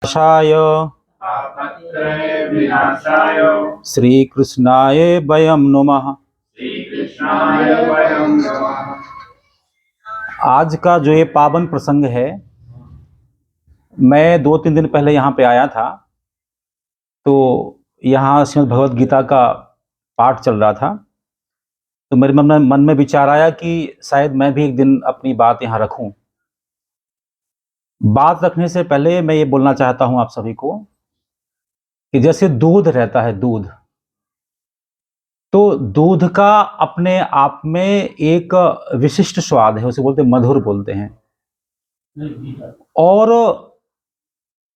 नाशाय विनाशाय श्री कृष्णाय वयं नमः। आज का जो ये पावन प्रसंग है, मैं 2-3 दिन पहले यहाँ पे आया था, तो यहाँ श्रीमद् भगवद गीता का पाठ चल रहा था। तो मेरे मन में विचार आया कि शायद मैं भी एक दिन अपनी बात यहाँ रखूं। बात रखने से पहले मैं ये बोलना चाहता हूँ आप सभी को कि जैसे दूध रहता है, दूध, तो दूध का अपने आप में एक विशिष्ट स्वाद है, उसे बोलते हैं मधुर बोलते हैं। और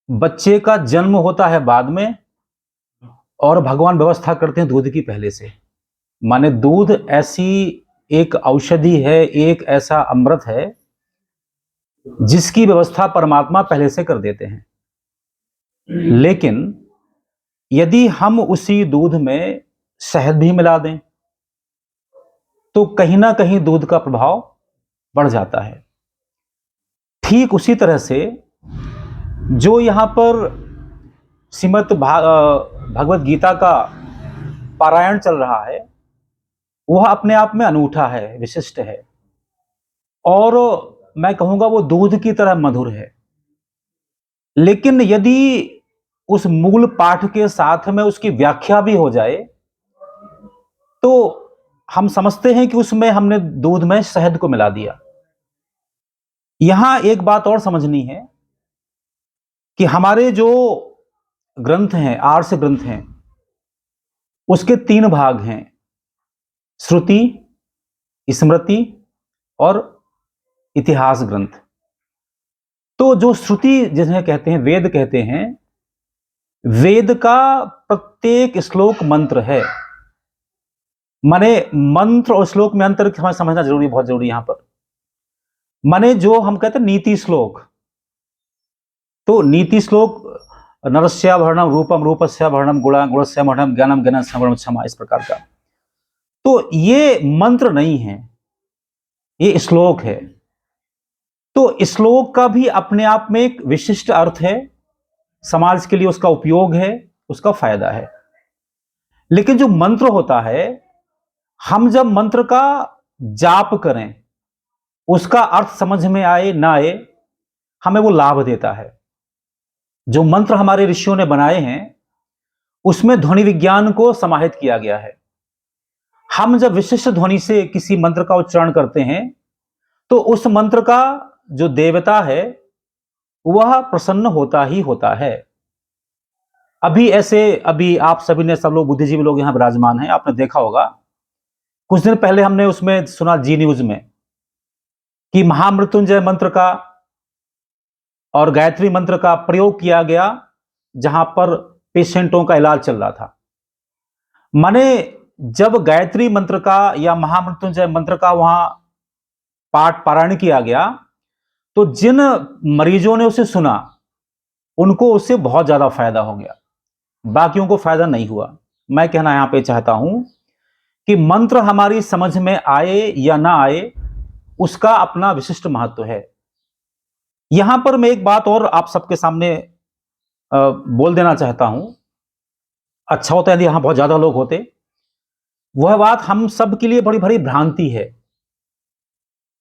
बच्चे का जन्म होता है बाद में, और भगवान व्यवस्था करते हैं दूध की पहले से। माने दूध ऐसी एक औषधि है, एक ऐसा अमृत है जिसकी व्यवस्था परमात्मा पहले से कर देते हैं। लेकिन यदि हम उसी दूध में शहद भी मिला दें तो कहीं ना कहीं दूध का प्रभाव बढ़ जाता है। ठीक उसी तरह से जो यहाँ पर श्रीमद् भगवद गीता का पारायण चल रहा है, वह अपने आप में अनूठा है, विशिष्ट है, और मैं कहूँगा वो दूध की तरह मधुर है। लेकिन यदि उस मूल पाठ के साथ में उसकी व्याख्या भी हो जाए तो हम समझते हैं कि उसमें हमने दूध में शहद को मिला दिया। यहां एक बात और समझनी है कि हमारे जो ग्रंथ हैं, आर्ष ग्रंथ हैं, उसके 3 भाग हैं: श्रुति, स्मृति और इतिहास ग्रंथ। तो जो श्रुति जिन्हें कहते हैं, वेद कहते हैं, वेद का प्रत्येक श्लोक मंत्र है। माने मंत्र और श्लोक में अंतर हमें समझना जरूरी, बहुत जरूरी यहां पर। माने जो हम कहते हैं नीति श्लोक, तो नीति श्लोक नरस्याभरणम रूपम रूपस्याभरणम गुणस्याभरणम ज्ञानम ज्ञानस्याभरणम क्षमा, इस प्रकार का। तो ये मंत्र नहीं है, ये श्लोक है। तो श्लोक का भी अपने आप में एक विशिष्ट अर्थ है, समाज के लिए उसका उपयोग है, उसका फायदा है। लेकिन जो मंत्र होता है, हम जब मंत्र का जाप करें, उसका अर्थ समझ में आए ना आए, हमें वो लाभ देता है। जो मंत्र हमारे ऋषियों ने बनाए हैं उसमें ध्वनि विज्ञान को समाहित किया गया है। हम जब विशिष्ट ध्वनि से किसी मंत्र का उच्चारण करते हैं तो उस मंत्र का जो देवता है वह प्रसन्न होता ही होता है। अभी आप सभी ने, सब लोग बुद्धिजीवी लोग यहां विराजमान हैं, आपने देखा होगा कुछ दिन पहले हमने उसमें सुना जी न्यूज में कि महामृत्युंजय मंत्र का और गायत्री मंत्र का प्रयोग किया गया जहां पर पेशेंटों का इलाज चल रहा था। माने जब गायत्री मंत्र का या महामृत्युंजय मंत्र का वहां पाठ पारायण किया गया तो जिन मरीजों ने उसे सुना उनको उससे बहुत ज्यादा फायदा हो गया, बाकियों को फायदा नहीं हुआ। मैं कहना यहां पे चाहता हूं कि मंत्र हमारी समझ में आए या ना आए, उसका अपना विशिष्ट महत्व है। यहां पर मैं एक बात और आप सबके सामने बोल देना चाहता हूं। अच्छा होता है यदि यहां बहुत ज्यादा लोग होते। वह बात हम सब के लिए बड़ी बड़ी भ्रांति है।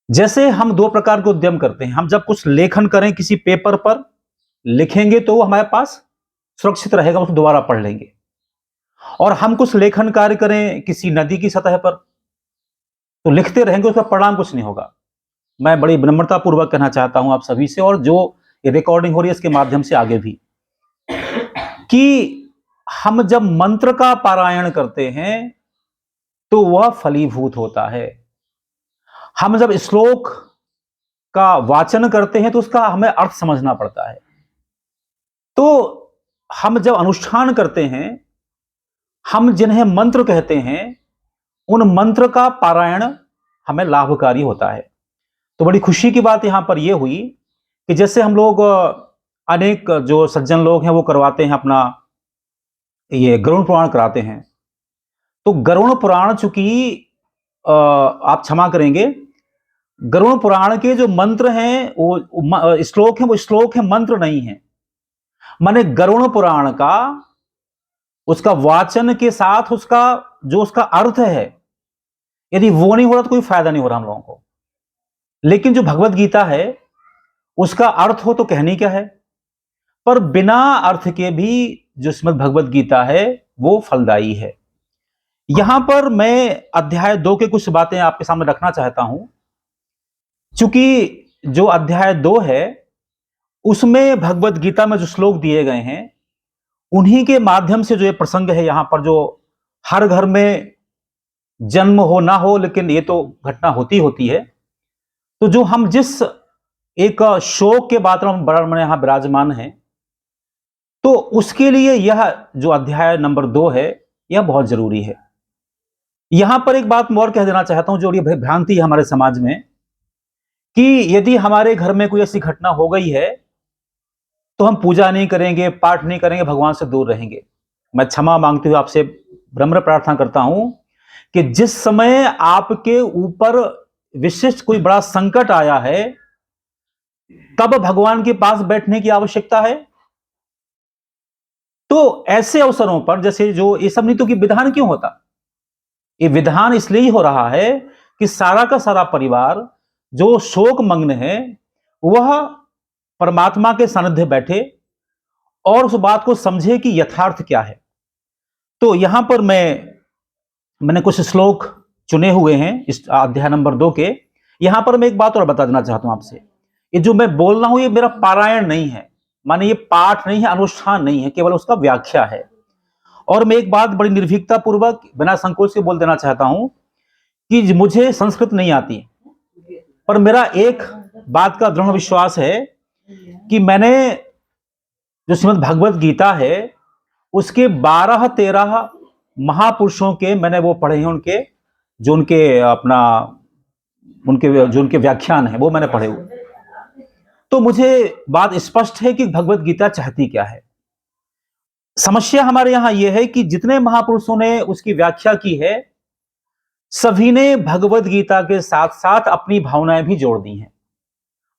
जैसे हम 2 प्रकार के उद्यम करते हैं। हम जब कुछ लेखन करें, किसी पेपर पर लिखेंगे तो वो हमारे पास सुरक्षित रहेगा, उसको दोबारा पढ़ लेंगे। और हम कुछ लेखन कार्य करें किसी नदी की सतह पर, तो लिखते रहेंगे, उसका परिणाम कुछ नहीं होगा। मैं बड़ी विनम्रता पूर्वक कहना चाहता हूं आप सभी से, और जो ये रिकॉर्डिंग हो रही है इसके माध्यम से आगे भी, कि हम जब मंत्र का पारायण करते हैं तो वह फलीभूत होता है। हम जब श्लोक का वाचन करते हैं तो उसका हमें अर्थ समझना पड़ता है। तो हम जब अनुष्ठान करते हैं, हम जिन्हें मंत्र कहते हैं, उन मंत्र का पारायण हमें लाभकारी होता है। तो बड़ी खुशी की बात यहां पर यह हुई कि जैसे हम लोग अनेक जो सज्जन लोग हैं वो करवाते हैं, अपना ये गरुड़ पुराण कराते हैं। तो गरुड़ पुराण, चूंकि आप क्षमा करेंगे, गरुड़ पुराण के जो मंत्र हैं वो श्लोक हैं, वो श्लोक है, मंत्र नहीं है। माने गरुड़ पुराण का उसका वाचन के साथ उसका जो उसका अर्थ है, यदि वो नहीं हो रहा तो कोई फायदा नहीं हो रहा हम लोगों को। लेकिन जो भगवत गीता है उसका अर्थ हो तो कहनी क्या है, पर बिना अर्थ के भी जो श्रीमद् भगवत गीता है वो फलदायी है। यहां पर मैं अध्याय 2 के कुछ बातें आपके सामने रखना चाहता हूं। चूंकि जो अध्याय 2 है उसमें भगवत गीता में जो श्लोक दिए गए हैं उन्हीं के माध्यम से जो ये प्रसंग है यहां पर, जो हर घर में जन्म हो ना हो लेकिन ये तो घटना होती होती है, तो जो हम जिस एक शोक के वातावरण में यहां विराजमान है, तो उसके लिए यह जो अध्याय नंबर 2 है यह बहुत जरूरी है। यहां पर एक बात मैं और कह देना चाहता हूं, जो ये भ्रांति है हमारे समाज में कि यदि हमारे घर में कोई ऐसी घटना हो गई है तो हम पूजा नहीं करेंगे, पाठ नहीं करेंगे, भगवान से दूर रहेंगे। मैं क्षमा मांगते हुए आपसे विनम्र प्रार्थना करता हूं कि जिस समय आपके ऊपर विशिष्ट कोई बड़ा संकट आया है तब भगवान के पास बैठने की आवश्यकता है। तो ऐसे अवसरों पर जैसे जो ये सब नीतियों की विधान क्यों होता, ये विधान इसलिए ही हो रहा है कि सारा का सारा परिवार जो शोक मग्न है वह परमात्मा के सानिध्य बैठे और उस बात को समझे कि यथार्थ क्या है। तो यहां पर मैंने कुछ श्लोक चुने हुए हैं इस अध्याय नंबर 2 के। यहां पर मैं एक बात और बता देना चाहता हूं आपसे, ये जो मैं बोल रहा हूं ये मेरा पारायण नहीं है, माने ये पाठ नहीं है, अनुष्ठान नहीं है, केवल उसका व्याख्या है। और मैं एक बात बड़ी निर्भीकता पूर्वक बिना संकोच के बोल देना चाहता हूं कि मुझे संस्कृत नहीं आती, पर मेरा एक बात का दृढ़ विश्वास है कि मैंने जो श्रीमद् भगवत गीता है उसके 12-13 महापुरुषों के मैंने वो पढ़े हैं, उनके जो उनके व्याख्यान है वो मैंने पढ़े हुए। तो मुझे बात स्पष्ट है कि भगवत गीता चाहती क्या है। समस्या हमारे यहां यह है कि जितने महापुरुषों ने उसकी व्याख्या की है सभी ने भगवत गीता के साथ साथ अपनी भावनाएं भी जोड़ दी हैं।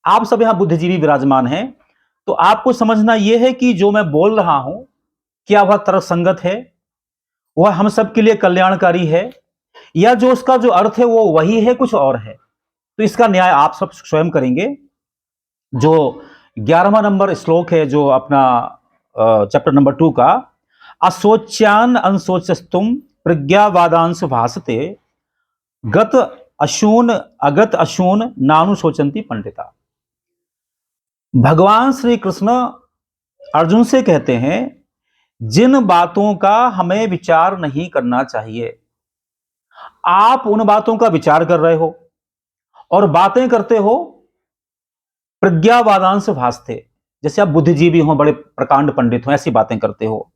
आप सब यहां बुद्धिजीवी विराजमान हैं, तो आपको समझना यह है कि जो मैं बोल रहा हूं क्या वह तर्कसंगत है, वह हम सब के लिए कल्याणकारी है, या जो उसका जो अर्थ है वो वही है, कुछ और है। तो इसका न्याय आप सब स्वयं करेंगे। जो 11वां नंबर श्लोक है जो अपना चैप्टर नंबर 2 का, असोच्यान अनशोचस्तुम प्रज्ञावादांश भासते गत अशून अगत अशून नानुशोचंती पंडिता। भगवान श्री कृष्ण अर्जुन से कहते हैं जिन बातों का हमें विचार नहीं करना चाहिए, आप उन बातों का विचार कर रहे हो और बातें करते हो प्रज्ञावादांश भासते, जैसे आप बुद्धिजीवी हो, बड़े प्रकांड पंडित हो, ऐसी बातें करते हो।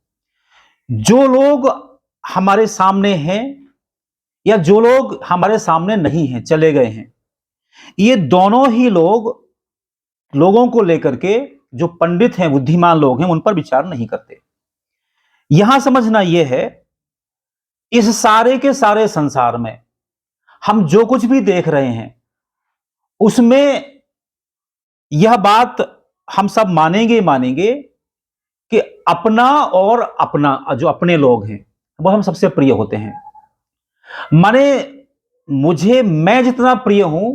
जो लोग हमारे सामने हैं या जो लोग हमारे सामने नहीं हैं, चले गए हैं, ये दोनों ही लोगों को लेकर के जो पंडित हैं, बुद्धिमान लोग हैं, उन पर विचार नहीं करते। यहां समझना यह है इस सारे के सारे संसार में हम जो कुछ भी देख रहे हैं उसमें यह बात हम सब मानेंगे कि अपना और अपना जो अपने लोग हैं वो हम सबसे प्रिय होते हैं। माने मैं जितना प्रिय हूं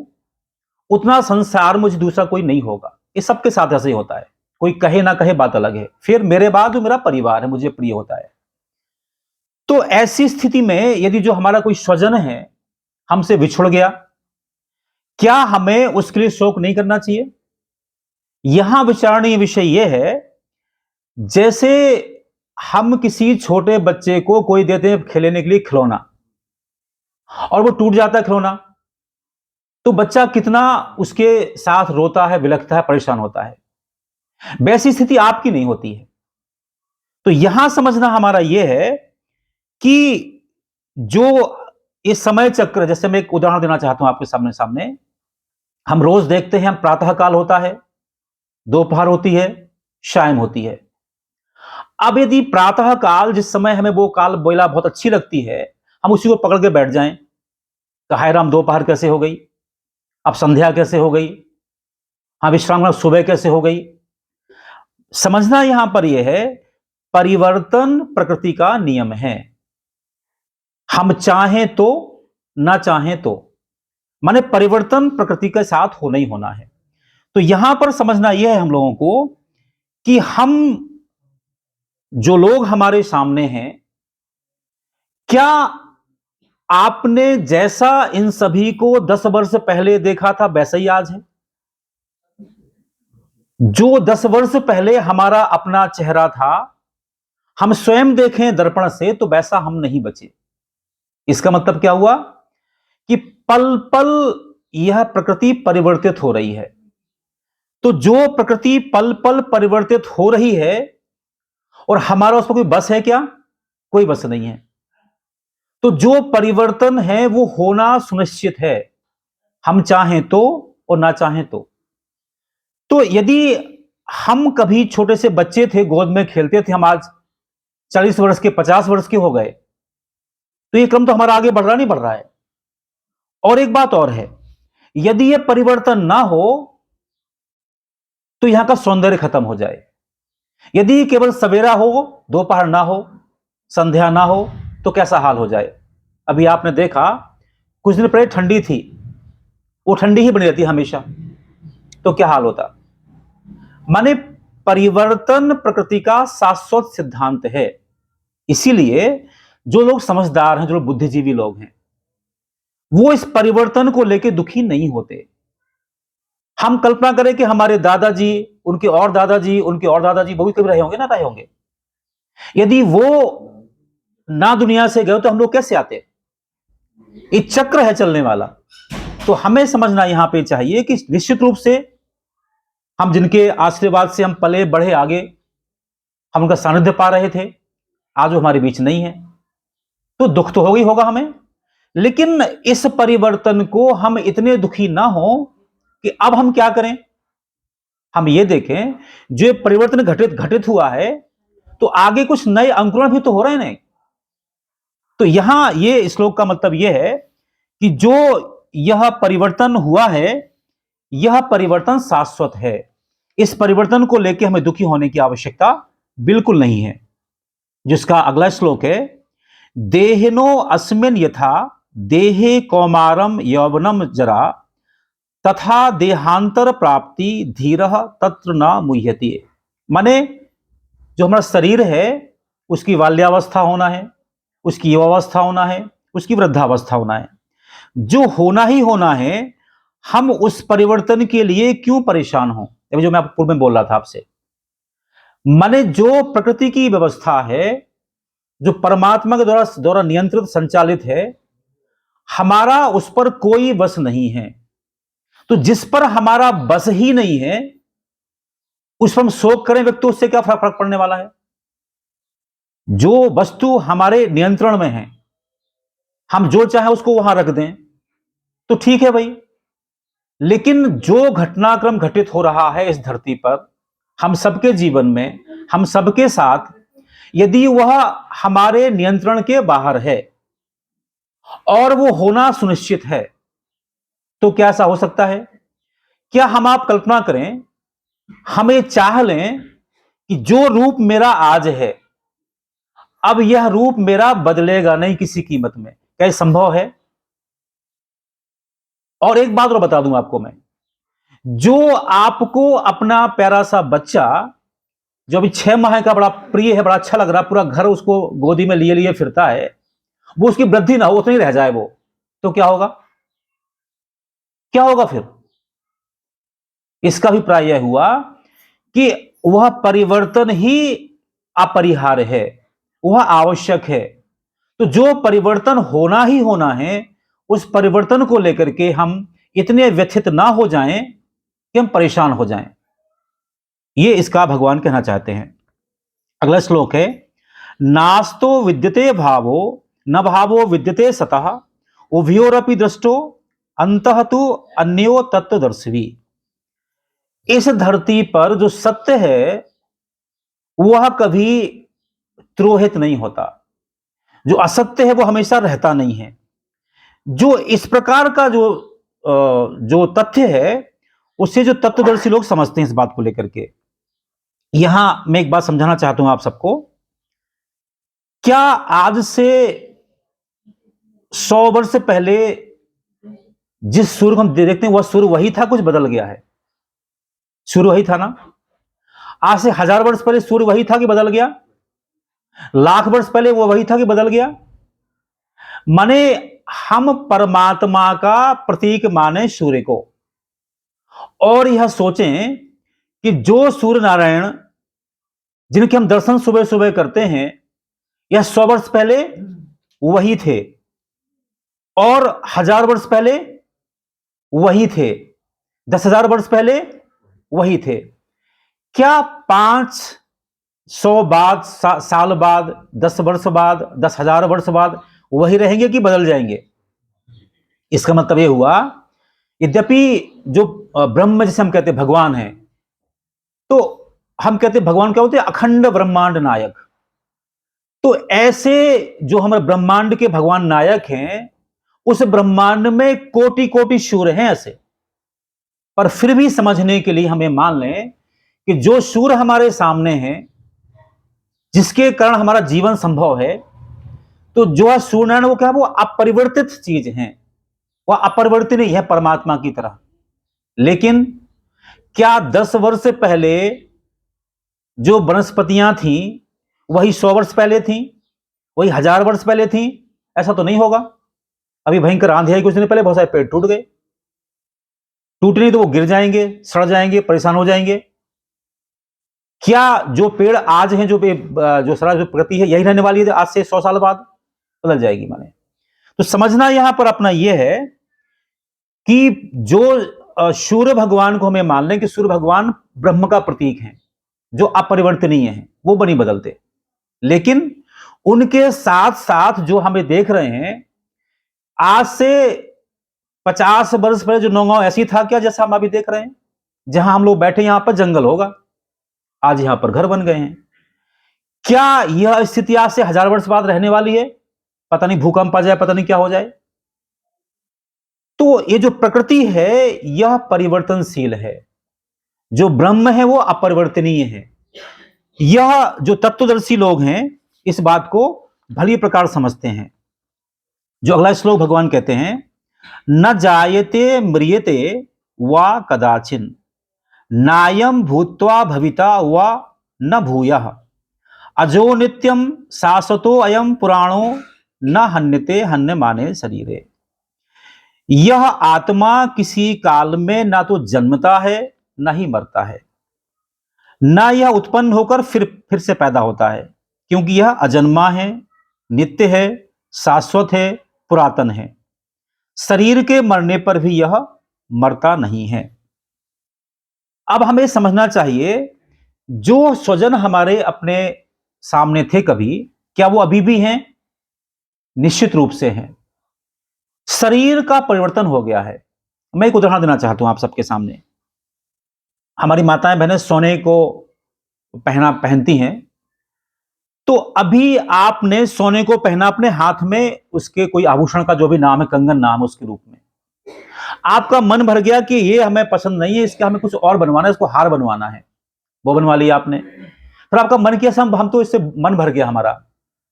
उतना संसार मुझे दूसरा कोई नहीं होगा। ये सबके साथ ऐसे ही होता है, कोई कहे ना कहे बात अलग है। फिर मेरे बाद जो मेरा परिवार है मुझे प्रिय होता है। तो ऐसी स्थिति में यदि जो हमारा कोई स्वजन है हमसे बिछुड़ गया, क्या हमें उसके लिए शोक नहीं करना चाहिए? यहां विचारणीय विषय यह है, जैसे हम किसी छोटे बच्चे को कोई देते हैं खेलने के लिए खिलौना और वो टूट जाता है खिलौना, तो बच्चा कितना उसके साथ रोता है, बिलखता है, परेशान होता है। वैसी स्थिति आपकी नहीं होती है। तो यहां समझना हमारा यह है कि जो ये समय चक्र, जैसे मैं एक उदाहरण देना चाहता हूं आपके सामने हम रोज देखते हैं, हम प्रातः काल होता है, दोपहर होती है, शाम होती है। अब यदि प्रातः काल जिस समय हमें वो काल बेला बहुत अच्छी लगती है, हम उसी को पकड़ के बैठ जाएं, हाय राम दोपहर कैसे हो गई, अब संध्या कैसे हो गई, हाँ विश्राम सुबह कैसे हो गई। समझना यहां पर यह है, परिवर्तन प्रकृति का नियम है। हम चाहें तो, ना चाहें तो, माने परिवर्तन प्रकृति के साथ होना ही होना है। तो यहां पर समझना यह है हम लोगों को कि हम, जो लोग हमारे सामने हैं, क्या आपने जैसा इन सभी को 10 वर्ष पहले देखा था वैसा ही आज है? जो 10 वर्ष पहले हमारा अपना चेहरा था, हम स्वयं देखें दर्पण से तो वैसा हम नहीं बचे। इसका मतलब क्या हुआ कि पल पल यह प्रकृति परिवर्तित हो रही है। तो जो प्रकृति पल पल परिवर्तित हो रही है और हमारा उस पर कोई बस है क्या? कोई बस नहीं है। तो जो परिवर्तन है वो होना सुनिश्चित है, हम चाहें तो और ना चाहें तो यदि हम कभी छोटे से बच्चे थे, गोद में खेलते थे, हम आज 40 वर्ष के, 50 वर्ष के हो गए, तो ये क्रम तो हमारा आगे बढ़ रहा नहीं, बढ़ रहा है। और एक बात और है, यदि ये परिवर्तन ना हो तो यहां का सौंदर्य खत्म हो जाए। यदि केवल सवेरा हो, दोपहर ना हो, संध्या ना हो, तो कैसा हाल हो जाए। अभी आपने देखा कुछ दिन पहले ठंडी थी, वो ठंडी ही बनी रहती हमेशा, तो क्या हाल होता। माने परिवर्तन प्रकृति का शाश्वत सिद्धांत है। इसीलिए जो लोग समझदार हैं, जो लोग बुद्धिजीवी लोग हैं, वो इस परिवर्तन को लेकर दुखी नहीं होते। हम कल्पना करें कि हमारे दादाजी, उनके और दादाजी, उनके और दादाजी, वो भी कभी रहे होंगे, ना रहे होंगे। यदि वो ना दुनिया से गए तो हम लोग कैसे आते? ये चक्र है चलने वाला। तो हमें समझना यहां पे चाहिए कि निश्चित रूप से हम जिनके आशीर्वाद से हम पले बढ़े आगे, हम उनका सानिध्य पा रहे थे, आज वो हमारे बीच नहीं है, तो दुख तो होगा ही होगा हमें। लेकिन इस परिवर्तन को हम इतने दुखी ना हो कि अब हम क्या करें। हम ये देखें, जो परिवर्तन घटित घटित हुआ है, तो आगे कुछ नए अंकुरण भी तो हो रहे हैं। नहीं तो यहां ये श्लोक का मतलब यह है कि जो यह परिवर्तन हुआ है, यह परिवर्तन शाश्वत है। इस परिवर्तन को लेकर हमें दुखी होने की आवश्यकता बिल्कुल नहीं है। जिसका अगला श्लोक है, देहिनो अस्मिन यथा देहे कौमारम यौवनम जरा तथा देहांतर प्राप्ति धीरः तत्र न मुह्यति। माने जो हमारा शरीर है, उसकी बाल्यावस्था होना है, उसकी युवावस्था होना है, उसकी वृद्धावस्था होना है। जो होना ही होना है, हम उस परिवर्तन के लिए क्यों परेशान हो। जो मैं पूर्व में बोल रहा था आपसे, माने जो प्रकृति की व्यवस्था है, जो परमात्मा के द्वारा नियंत्रित संचालित है, हमारा उस पर कोई बस नहीं है। तो जिस पर हमारा बस ही नहीं है, उस पर हम शोक करें व्यक्ति, उससे क्या फर्क पड़ने वाला है। जो वस्तु हमारे नियंत्रण में है, हम जो चाहे उसको वहां रख दें तो ठीक है भाई। लेकिन जो घटनाक्रम घटित हो रहा है इस धरती पर, हम सबके जीवन में, हम सबके साथ, यदि वह हमारे नियंत्रण के बाहर है और वो होना सुनिश्चित है, तो क्या ऐसा हो सकता है? क्या हम आप कल्पना करें, हमें चाह लें कि जो रूप मेरा आज है, अब यह रूप मेरा बदलेगा नहीं किसी कीमत में। क्या यह संभव है? और एक बात और बता दूं आपको मैं, जो आपको अपना प्यारा सा बच्चा, जो अभी 6 माह का, बड़ा प्रिय है, बड़ा अच्छा लग रहा है, पूरा घर उसको गोदी में लिए लिए फिरता है, वो उसकी वृद्धि ना हो, उतनी रह जाए वो, तो क्या होगा? क्या होगा फिर? इसका अभिप्राय यह हुआ कि वह परिवर्तन ही अपरिहार्य है, वह आवश्यक है। तो जो परिवर्तन होना ही होना है, उस परिवर्तन को लेकर के हम इतने व्यथित ना हो जाएं कि हम परेशान हो जाएं। ये इसका भगवान कहना चाहते हैं। अगला श्लोक है, नास्तो विद्यते भावो न भावो विद्यते सतः उभयोरपि दृष्टो अंतः तु अन्यो तत्वदर्शी। इस धरती पर जो सत्य है वह कभी त्रोहित नहीं होता, जो असत्य है वो हमेशा रहता नहीं है। जो इस प्रकार का जो तथ्य है, उससे जो तत्वदर्शी लोग समझते हैं इस बात को लेकर के, यहां मैं एक बात समझाना चाहता हूं आप सबको। क्या आज से 100 वर्ष पहले जिस सूर्य को हम देखते हैं वह सूर्य वही था, कुछ बदल गया है? सूर्य वही था ना? आज से 1000 वर्ष पहले सूर्य वही था कि बदल गया? लाख वर्ष पहले वो वही था कि बदल गया? माने हम परमात्मा का प्रतीक माने सूर्य को, और यह सोचें कि जो सूर्य नारायण जिनके हम दर्शन सुबह सुबह करते हैं, यह 100 वर्ष पहले वही थे, और 1000 वर्ष पहले वही थे, 10,000 वर्ष पहले वही थे। क्या 500 बाद, साल बाद, 10 वर्ष बाद, 10,000 वर्ष बाद वही रहेंगे कि बदल जाएंगे? इसका मतलब यह हुआ, यद्यपि जो ब्रह्म जिसे हम कहते हैं भगवान है, तो हम कहते हैं भगवान क्या होते हैं? अखंड ब्रह्मांड नायक। तो ऐसे जो हमारे ब्रह्मांड के भगवान नायक हैं, उस ब्रह्मांड में कोटि कोटि सूर्य हैं ऐसे, पर फिर भी समझने के लिए हमें मान लें कि जो सूर्य हमारे सामने है, जिसके कारण हमारा जीवन संभव है, तो जो है सूर्यनारायण, वो क्या है? वो अपरिवर्तित चीज है, वह अपरिवर्तनीय है परमात्मा की तरह। लेकिन क्या 10 वर्ष पहले जो वनस्पतियां थी वही 100 वर्ष पहले थी, वही 1000 वर्ष पहले थी? ऐसा तो नहीं होगा। अभी भयंकर आंधी आई कुछ दिन पहले, बहुत सारे पेड़ टूट गए। टूटे नहीं तो वो गिर जाएंगे, सड़ जाएंगे, परेशान हो जाएंगे। क्या जो पेड़ आज हैं, जो सारा जो प्रकृति है, यही रहने वाली है आज से 100 साल बाद? बदल जाएगी माने। तो समझना यहां पर अपना यह है कि जो सूर्य भगवान को हमें मान लें कि सूर्य भगवान ब्रह्म का प्रतीक है, जो अपरिवर्तनीय है, वो नहीं बदलते। लेकिन उनके साथ साथ जो हमें देख रहे हैं, आज से 50 वर्ष पहले जो नौगांव ऐसी था क्या जैसा हम अभी देख रहे हैं? जहां हम लोग बैठे, यहां पर जंगल होगा, आज यहां पर घर बन गए हैं। क्या यह स्थिति आज से 1000 वर्ष बाद रहने वाली है? पता नहीं भूकंप आ जाए, पता नहीं क्या हो जाए। तो ये जो प्रकृति है यह परिवर्तनशील है, जो ब्रह्म है वो अपरिवर्तनीय है। यह जो तत्वदर्शी लोग हैं इस बात को भली प्रकार समझते हैं। जो अगला श्लोक भगवान कहते हैं, न जायते म्रियते वा कदाचिन नायम भूत्वा भविता वा न भूयः अजो नित्यम शाश्वतो अयम पुराणो न हन्यते हन्यमाने शरीरे। यह आत्मा किसी काल में ना तो जन्मता है ना ही मरता है, ना यह उत्पन्न होकर फिर से पैदा होता है, क्योंकि यह अजन्मा है, नित्य है, शाश्वत है, पुरातन है। शरीर के मरने पर भी यह मरता नहीं है। अब हमें समझना चाहिए, जो स्वजन हमारे अपने सामने थे कभी, क्या वो अभी भी हैं? निश्चित रूप से हैं। शरीर का परिवर्तन हो गया है। मैं एक उदाहरण देना चाहता हूं आप सबके सामने। हमारी माताएं बहनें सोने को पहनती हैं, तो अभी आपने सोने को पहना अपने हाथ में, उसके कोई आभूषण का जो भी नाम है, कंगन नाम उसके रूप में, आपका मन भर गया कि ये हमें पसंद नहीं है, इसका हमें कुछ और बनवाना है, इसको हार बनवाना है, वो बनवा लिया आपने। फिर आपका मन किया, हम तो इससे मन भर गया हमारा,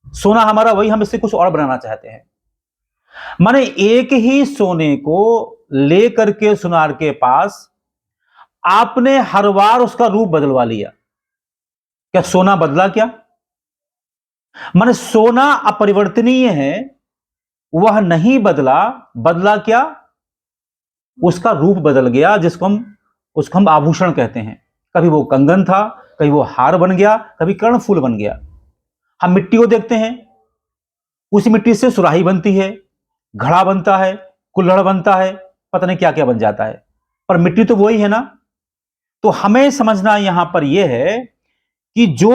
सोना हमारा वही, हम इससे कुछ और बनाना चाहते हैं। माने एक ही सोने को लेकर के सुनार के पास आपने हर बार उसका रूप बदलवा लिया। क्या सोना बदला? क्या माने सोना अपरिवर्तनीय है, वह नहीं बदला। बदला क्या? उसका रूप बदल गया, उसको हम आभूषण कहते हैं। कभी वो कंगन था, कभी वो हार बन गया, कभी कर्णफूल बन गया। हम मिट्टी को देखते हैं, उसी मिट्टी से सुराही बनती है, घड़ा बनता है, कुल्हड़ बनता है, पता नहीं क्या क्या बन जाता है, पर मिट्टी तो वही है ना। तो हमें समझना यहां पर यह है कि जो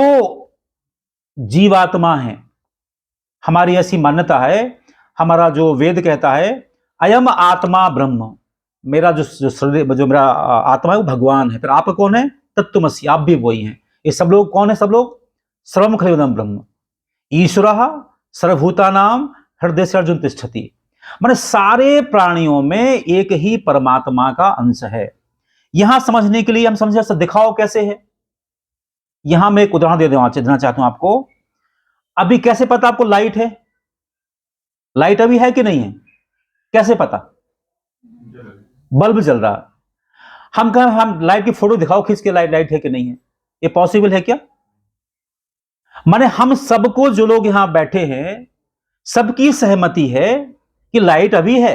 जीवात्मा है, हमारी ऐसी मान्यता है, हमारा जो वेद कहता है, अयम आत्मा ब्रह्म, मेरा जो मेरा आत्मा है वो भगवान है। फिर आप कौन है? तत्त्वमसि, आप भी वही हैं। ये सब लोग कौन है? सब लोग सर्वम खलविदं ब्रह्म ईश्वरः सर्वभूतानां हृदय से अर्जुन तिष्ठति। माने सारे प्राणियों में एक ही परमात्मा का अंश है। यहां समझने के लिए हम समझे, दिखाओ कैसे है। यहां मैं एक उदाहरण देना चाहता हूं आपको। अभी कैसे पता आपको लाइट है? लाइट अभी है कि नहीं है? कैसे पता? बल्ब जल रहा। हम कहें हम लाइट की फोटो दिखाओ खींच के, लाइट लाइट है कि नहीं है, ये पॉसिबल है क्या? माने हम सबको, जो लोग यहां बैठे हैं, सबकी सहमति है कि लाइट अभी है।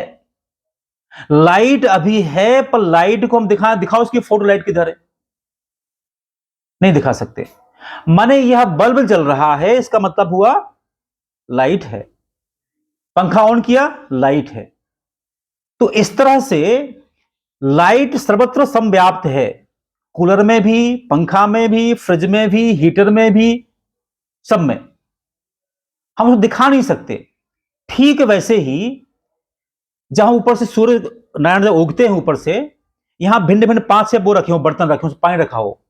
लाइट अभी है, पर लाइट को हम दिखाओ उसकी फोटो लाइट किधर है? नहीं दिखा सकते। माने यह बल्ब जल रहा है, इसका मतलब हुआ लाइट है। पंखा ऑन किया, लाइट है। तो इस तरह से लाइट सर्वत्र समव्याप्त है। कूलर में भी, पंखा में भी, फ्रिज में भी, हीटर में भी, सब में। हम उसको दिखा नहीं सकते। ठीक वैसे ही जहां ऊपर से सूर्य नारायण देव उगते हैं ऊपर से, यहां भिन्न भिन्न 5-6 वो रखे हो, बर्तन रखे हो, पानी रखा हो,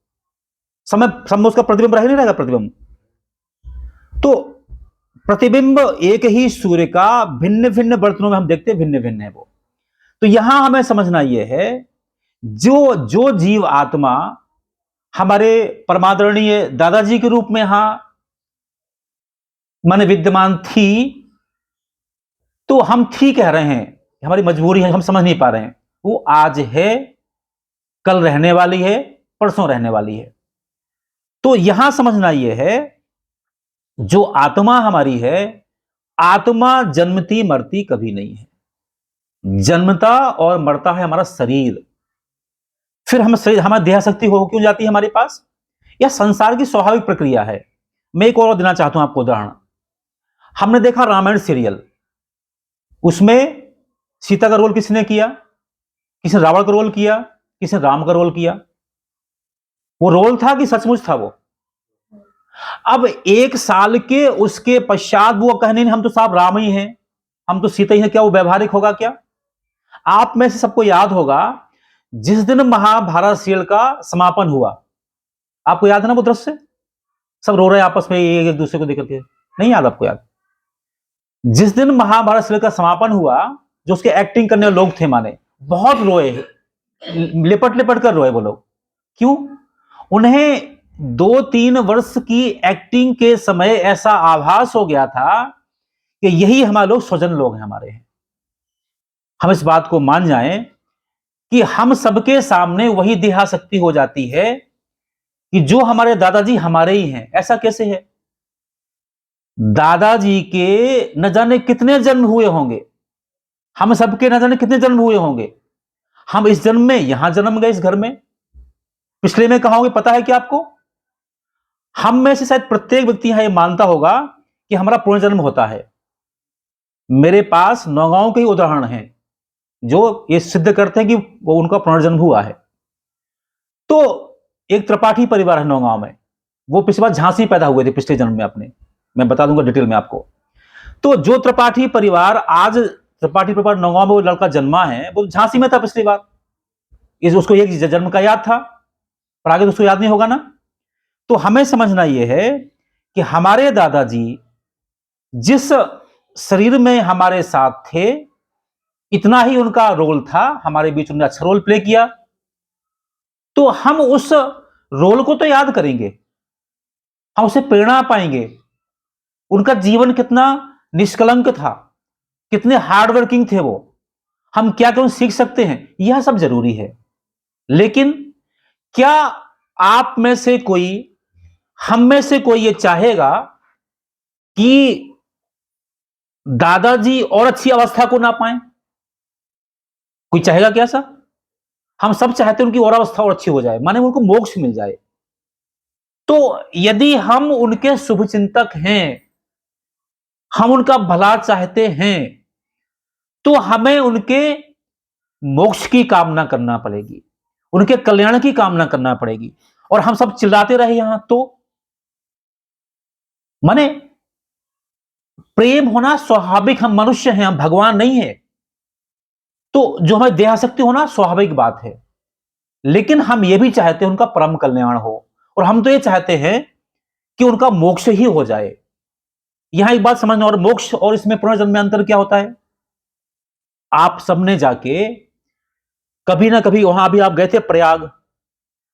समय समय उसका प्रतिबिंब रह नहीं रहेगा प्रतिबिंब। तो प्रतिबिंब एक ही सूर्य का भिन्न भिन्न बर्तनों में हम देखते हैं, भिन्न भिन्न है वो। तो यहां हमें समझना यह है, जो जो जीव आत्मा हमारे परमादरणीय दादाजी के रूप में यहां माने विद्यमान थी, तो हम ठीक कह रहे हैं, हमारी मजबूरी है, हम समझ नहीं पा रहे हैं। वो आज है, कल रहने वाली है, परसों रहने वाली है। तो यहां समझना यह है, जो आत्मा हमारी है, आत्मा जन्मती मरती कभी नहीं है। जन्मता और मरता है हमारा शरीर। फिर हम शरीर, हमारी देहाशक्ति हो क्यों जाती है हमारे पास? यह संसार की स्वाभाविक प्रक्रिया है। मैं एक और देना चाहता हूं आपको उदाहरण। हमने देखा रामायण सीरियल, उसमें सीता का रोल किसने किया? किसने रावण का रोल किया? किसने राम का रोल किया? वो रोल था कि सचमुच था वो? अब 1 साल के उसके पश्चात वो कहने नहीं हम तो साहब राम ही हैं, हम तो सीता ही हैं, क्या वो व्यवहारिक होगा क्या? आप में से सबको याद होगा, जिस दिन महाभारत सीरियल का समापन हुआ, आपको याद है ना वो दृश्य? सब रो रहे आपस में एक दूसरे को देख करके, नहीं याद आपको? याद? जिस दिन महाभारत सीरियल का समापन हुआ, जो उसके एक्टिंग करने वाले लोग थे, माने बहुत रोए, लिपट लिपट कर रोए वो लोग। क्यों? उन्हें 2-3 वर्ष की एक्टिंग के समय ऐसा आभास हो गया था कि यही हमारे लोग स्वजन लोग हैं, हमारे हैं। हम इस बात को मान जाएं कि हम सबके सामने वही देहाशक्ति हो जाती है कि जो हमारे दादाजी हमारे ही हैं। ऐसा कैसे है? दादाजी के न जाने कितने जन्म हुए होंगे, हम सबके न जाने कितने जन्म हुए होंगे। हम इस जन्म में यहां जन्म गए, इस घर में, पिछले में कहा होंगे, पता है क्या आपको? हम में से शायद प्रत्येक व्यक्ति यहां यह मानता होगा कि हमारा पुनर्जन्म होता है। मेरे पास नौगांव के ही उदाहरण हैं जो ये सिद्ध करते हैं कि वो उनका पुनर्जन्म हुआ है। तो एक त्रिपाठी परिवार है नौगांव में, वो पिछली बार झांसी पैदा हुए थे पिछले जन्म में अपने, मैं बता दूंगा डिटेल में आपको। तो जो त्रिपाठी परिवार, आज त्रिपाठी परिवार नौगांव में वो लड़का जन्मा है, वो झांसी में था पिछली बार। उसको एक जन्म का याद था, पर आगे तो उसको याद नहीं होगा ना। तो हमें समझना यह है कि हमारे दादाजी जिस शरीर में हमारे साथ थे, इतना ही उनका रोल था, हमारे बीच उन्होंने अच्छा रोल प्ले किया। तो हम उस रोल को तो याद करेंगे, हम उसे प्रेरणा पाएंगे। उनका जीवन कितना निष्कलंक था, कितने हार्डवर्किंग थे वो, हम क्या क्या सीख सकते हैं, यह सब जरूरी है। लेकिन क्या आप में से कोई, हम में से कोई ये चाहेगा कि दादाजी और अच्छी अवस्था को ना पाए? कोई चाहेगा क्या ऐसा? हम सब चाहते हैं उनकी और अवस्था और अच्छी हो जाए, माने उनको मोक्ष मिल जाए। तो यदि हम उनके शुभचिंतक हैं, हम उनका भला चाहते हैं, तो हमें उनके मोक्ष की कामना करना पड़ेगी, उनके कल्याण की कामना करना पड़ेगी। और हम सब चिल्लाते रहे यहां, तो माने प्रेम होना स्वाभाविक, हम मनुष्य हैं, हम भगवान नहीं है। तो जो हमें देहाशक्ति होना स्वाभाविक बात है, लेकिन हम यह भी चाहते हैं उनका परम कल्याण हो, और हम तो ये चाहते हैं कि उनका मोक्ष ही हो जाए। यहां एक बात समझना, और मोक्ष और इसमें पुनर्जन्म में अंतर क्या होता है? आप सबने जाके कभी ना कभी, वहां भी आप गए थे प्रयाग,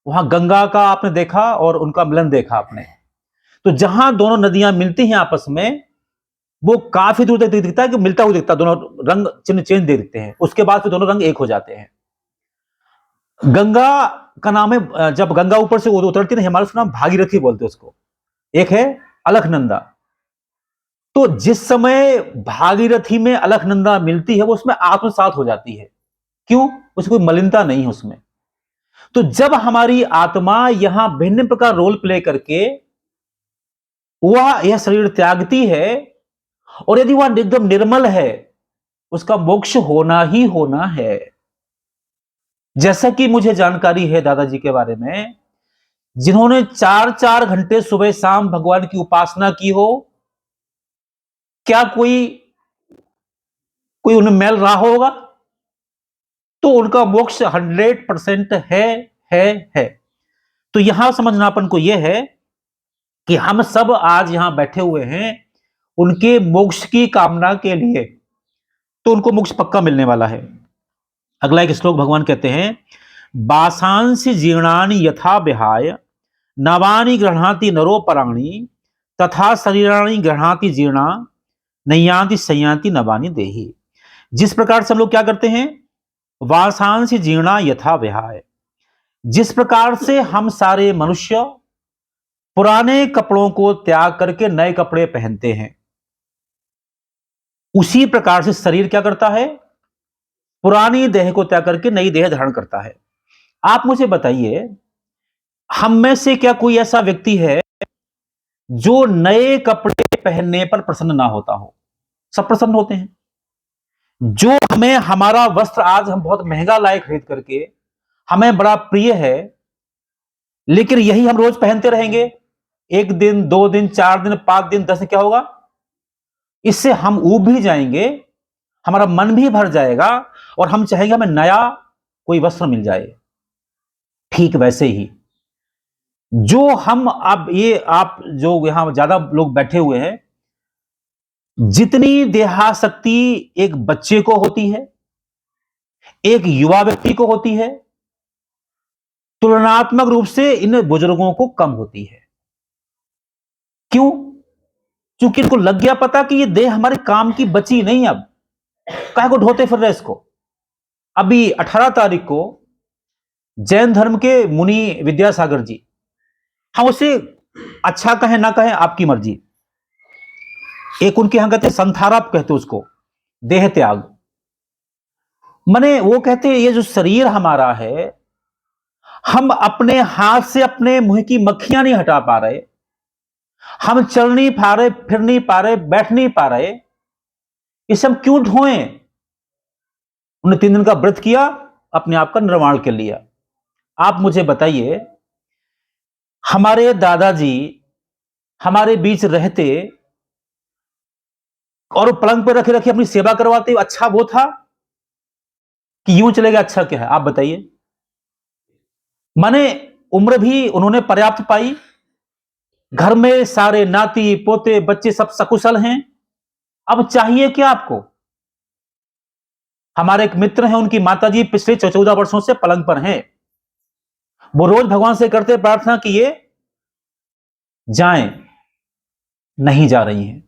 वहां गंगा का आपने देखा और उनका मिलन देखा आपने। तो जहां दोनों नदियां मिलती हैं आपस में, वो काफी दूर तक दिखता है कि मिलता हुआ दिखता है, दोनों रंग चिन्ह चेंज दे दिखते हैं, उसके बाद फिर दोनों रंग एक हो जाते हैं। गंगा का नाम है, जब गंगा ऊपर से उतरती है ना हिमालय, उसका नाम भागीरथी बोलते हैं उसको। एक है अलकनंदा। तो जिस समय भागीरथी में अलकनंदा मिलती है, वो उसमें आत्मसात हो जाती है। क्यों? उसमें कोई मलिनता नहीं है उसमें। तो जब हमारी आत्मा यहां भिन्न प्रकार रोल प्ले करके वह यह शरीर त्यागती है, और यदि वह एकदम निर्मल है, उसका मोक्ष होना ही होना है। जैसा कि मुझे जानकारी है दादाजी के बारे में, जिन्होंने 4-4 घंटे सुबह शाम भगवान की उपासना की हो, क्या कोई कोई उन्हें मैल रहा होगा? तो उनका मोक्ष 100% है। तो यहां समझना अपन को यह है कि हम सब आज यहां बैठे हुए हैं उनके मोक्ष की कामना के लिए, तो उनको मोक्ष पक्का मिलने वाला है। अगला एक श्लोक भगवान कहते हैं, बासांसि जीर्णानि यथा विहाय नवानि गृह्णाति नरो पराणि तथा शरीराणि गृह्णाति जीर्णा नयाति संयाति नवानि देहि। जिस प्रकार से हम लोग क्या करते हैं, वासांसि जीर्णा यथा विहाय, जिस प्रकार से हम सारे मनुष्य पुराने कपड़ों को त्याग करके नए कपड़े पहनते हैं, उसी प्रकार से शरीर क्या करता है, पुरानी देह को त्याग करके नई देह धारण करता है। आप मुझे बताइए, हम में से क्या कोई ऐसा व्यक्ति है जो नए कपड़े पहनने पर प्रसन्न ना होता हो? सब प्रसन्न होते हैं। जो हमें हमारा वस्त्र आज हम बहुत महंगा लाए खरीद करके हमें बड़ा प्रिय है, लेकिन यही हम रोज पहनते रहेंगे, 1 दिन 2 दिन 4 दिन 5 दिन 10 दिन, क्या होगा? इससे हम ऊब भी जाएंगे, हमारा मन भी भर जाएगा, और हम चाहेंगे हमें नया कोई वस्त्र मिल जाए। ठीक वैसे ही जो हम अब ये आप जो यहां ज्यादा लोग बैठे हुए हैं, जितनी देहाशक्ति एक बच्चे को होती है, एक युवा व्यक्ति को होती है, तुलनात्मक रूप से इन बुजुर्गों को कम होती है। क्यों? क्योंकि इनको लग गया पता कि ये देह हमारे काम की बची नहीं, अब काहे को ढोते फिर रहे इसको। अभी 18 तारीख को जैन धर्म के मुनि विद्यासागर जी, हम उसे अच्छा कहें ना कहें आपकी मर्जी, एक उनके यहां कहते संथाराप कहते उसको, देह त्याग। माने वो कहते हैं ये जो शरीर हमारा है, हम अपने हाथ से अपने मुंह की मक्खियां नहीं हटा पा रहे, हम चल नहीं पा रहे, फिर नहीं पा रहे, बैठ नहीं पा रहे, इसे हम क्यों ढोएं? उन्होंने 3 दिन का व्रत किया, अपने आप का निर्माण कर लिया। आप मुझे बताइए, हमारे दादाजी हमारे बीच रहते और पलंग पर रखे रखे अपनी सेवा करवाते, अच्छा वो था कि यूं चलेगा? अच्छा क्या है आप बताइए। माने उम्र भी उन्होंने पर्याप्त पाई, घर में सारे नाती पोते बच्चे सब सकुशल हैं, अब चाहिए क्या आपको? हमारे एक मित्र हैं, उनकी माताजी पिछले 14 वर्षों से पलंग पर हैं, वो रोज भगवान से करते प्रार्थना कि ये जाएं, नहीं जा रही हैं।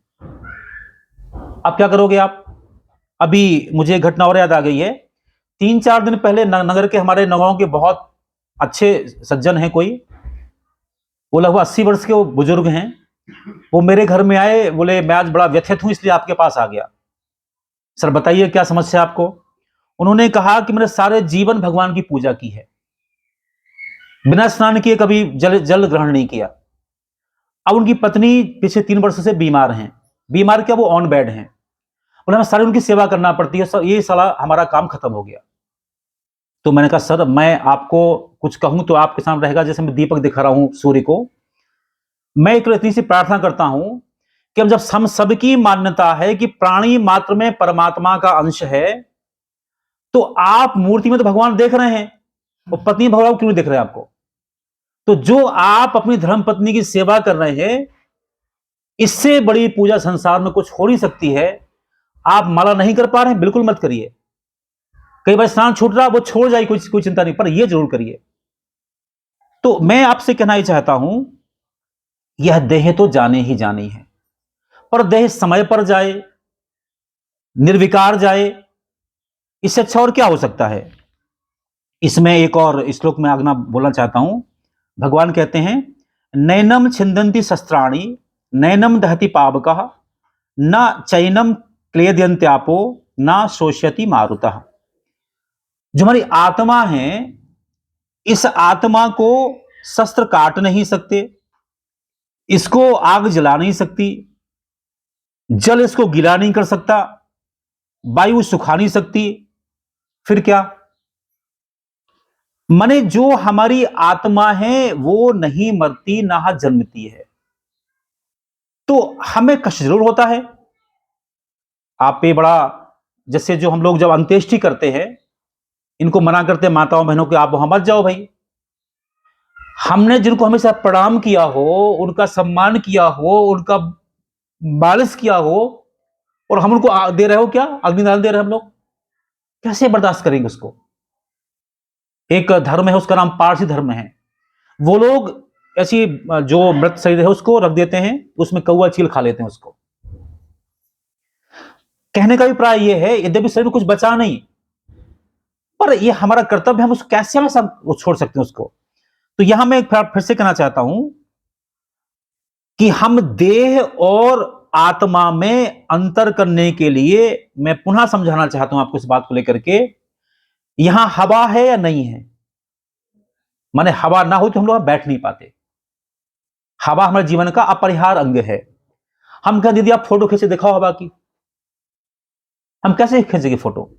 अब क्या करोगे आप? अभी मुझे एक घटना और याद आ गई है। 3-4 दिन पहले नगर के हमारे नगांव के बहुत अच्छे सज्जन हैं, कोई वो लगभग 80 वर्ष के वो बुजुर्ग हैं, वो मेरे घर में आए, बोले मैं आज बड़ा व्यथित हूं इसलिए आपके पास आ गया। सर बताइए क्या समस्या आपको? उन्होंने कहा कि मैंने सारे जीवन भगवान की पूजा की है, बिना स्नान किए कभी जल ग्रहण नहीं किया। अब उनकी पत्नी पिछले 3 वर्ष से बीमार हैं, बीमार क्या, वो ऑन बेड हैं, बोले हमें सारी उनकी सेवा करना पड़ती है, सर ये साला हमारा काम खत्म हो गया। तो मैंने कहा सर मैं आपको कुछ कहूं तो आपके सामने रहेगा, जैसे मैं दीपक दिखा रहा हूं सूर्य को। मैं एक इतनी सी प्रार्थना करता हूं कि अब जब हम सबकी मान्यता है कि प्राणी मात्र में परमात्मा का अंश है, तो आप मूर्ति में तो भगवान देख रहे हैं, वो पत्नी भगवान क्यों नहीं देख रहे हैं आपको? तो जो आप अपनी धर्म पत्नी की सेवा कर रहे हैं, इससे बड़ी पूजा संसार में कुछ हो नहीं सकती है। आप माला नहीं कर पा रहे हैं, बिल्कुल मत करिए। कई बार स्नान छूट रहा, वो छोड़ जाए, कोई चिंता नहीं, पर ये जरूर करिए। तो मैं आपसे कहना ही चाहता हूं, यह देह तो जाने ही जानी है, पर देह समय पर जाए, निर्विकार जाए, इससे अच्छा और क्या हो सकता है। इसमें एक और श्लोक में आगना बोलना चाहता हूं। भगवान कहते हैं, नैनम छिंदंती शस्त्राणि, नैनम दहति पावकः, न चैनम क्लेदयन्त्यापो, न शोष्यति मारुतः। जो हमारी आत्मा है, इस आत्मा को शस्त्र काट नहीं सकते, इसको आग जला नहीं सकती, जल इसको गीला नहीं कर सकता, वायु सुखा नहीं सकती, फिर क्या। माने जो हमारी आत्मा है वो नहीं मरती ना जन्मती है, तो हमें कष्ट जरूर होता है। आप पे बड़ा, जैसे जो हम लोग जब अंत्येष्टि करते हैं, इनको मना करते हैं माताओं बहनों कि आप वहां मत जाओ भाई। हमने जिनको हमेशा प्रणाम किया हो, उनका सम्मान किया हो, उनका मालिश किया हो, और हम उनको दे रहे हो क्या, अग्निदान दे रहे हैं हम लोग, कैसे बर्दाश्त करेंगे उसको। एक धर्म है, उसका नाम पारसी धर्म है। वो लोग ऐसी जो मृत शरीर है उसको रख देते हैं, उसमें कौवा चील खा लेते हैं उसको। कहने का अभिप्राय यह है, यद्यपि शरीर में कुछ बचा नहीं, पर यह हमारा कर्तव्य, हम उसको कैसे हम सब छोड़ सकते हैं उसको। तो यहां मैं फिर से कहना चाहता हूं कि हम देह और आत्मा में अंतर करने के लिए, मैं पुनः समझाना चाहता हूं आपको इस बात को लेकर के, यहां हवा है या नहीं है। माने हवा ना हो तो हम लोग बैठ नहीं पाते। हवा हमारे जीवन का अपरिहार्य अंग है। हम कह दीदी आप फोटो खींचे दिखाओ हवा की, हम कैसे खींचेंगे फोटो।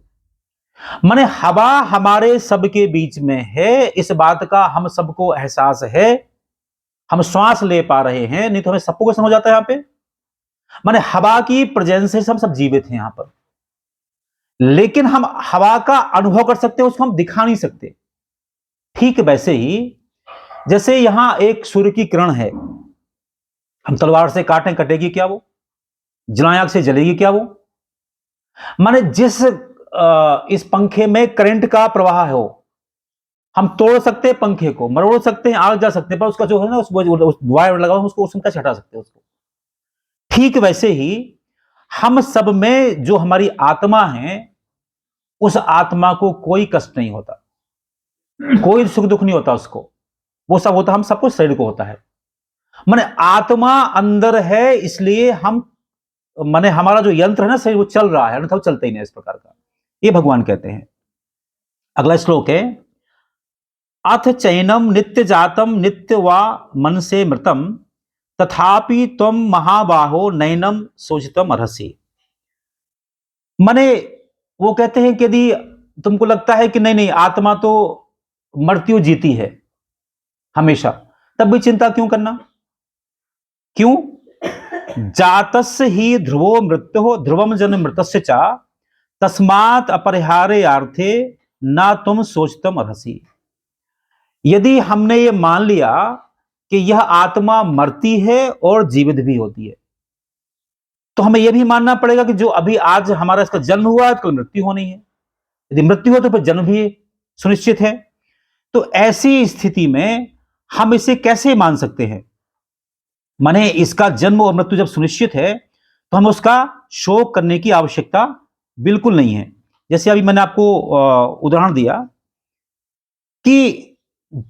माने हवा हमारे सबके बीच में है, इस बात का हम सबको एहसास है। हम श्वास ले पा रहे हैं, नहीं तो हमें सबको कैसे हो जाता है यहां पे। माने हवा की प्रेजेंस से हम सब जीवित हैं यहां पर, लेकिन हम हवा का अनुभव कर सकते हैं, उसको हम दिखा नहीं सकते। ठीक वैसे ही जैसे यहां एक सूर्य की किरण है, हम तलवार से काटें, कटेगी क्या वो। जलाएं आग से जलेगी क्या वो। माने जिस इस पंखे में करंट का प्रवाह हो, हम तोड़ सकते हैं पंखे को, मरोड़ सकते हैं, आग जा सकते हैं, पर उसका जो है ना, उस वायर लगा उसको, उसमें कैसे हटा सकते हैं उसको। ठीक वैसे ही हम सब में जो हमारी आत्मा है, उस आत्मा को कोई कष्ट नहीं होता, कोई सुख दुख नहीं होता उसको। वो सब होता हम सबको शरीर को होता है। माने आत्मा अंदर है, इसलिए हम, माने हमारा जो यंत्र है ना शरीर, वो चल रहा है, अन्यथा वो चलता ही नहीं इस प्रकार का। ये भगवान कहते हैं। अगला श्लोक है, अथ चैनम नित्य जातम नित्य वा मन से मृतम, तथापि त्वम महाबाहो नैनम सोचितम अर्हसि। माने वो कहते हैं कि यदि तुमको लगता है कि नहीं नहीं आत्मा तो मृत्यु जीती है हमेशा, तब भी चिंता क्यों करना। क्यों। जातस्य ही ध्रुवो मृत्यु ध्रुवम जन मृतस्य चा, तस्मात् अपरिहार्यार्थे ना तुम सोचतम अर्हसि। यदि हमने ये मान लिया कि यह आत्मा मरती है और जीवित भी होती है, तो हमें यह भी मानना पड़ेगा कि जो अभी आज हमारा इसका जन्म हुआ है, कल मृत्यु होनी है। यदि मृत्यु हो तो फिर जन्म भी सुनिश्चित है। तो ऐसी स्थिति में हम इसे कैसे मान सकते हैं। माने इसका जन्म और मृत्यु जब सुनिश्चित है, तो हम उसका शोक करने की आवश्यकता बिल्कुल नहीं है। जैसे अभी मैंने आपको उदाहरण दिया कि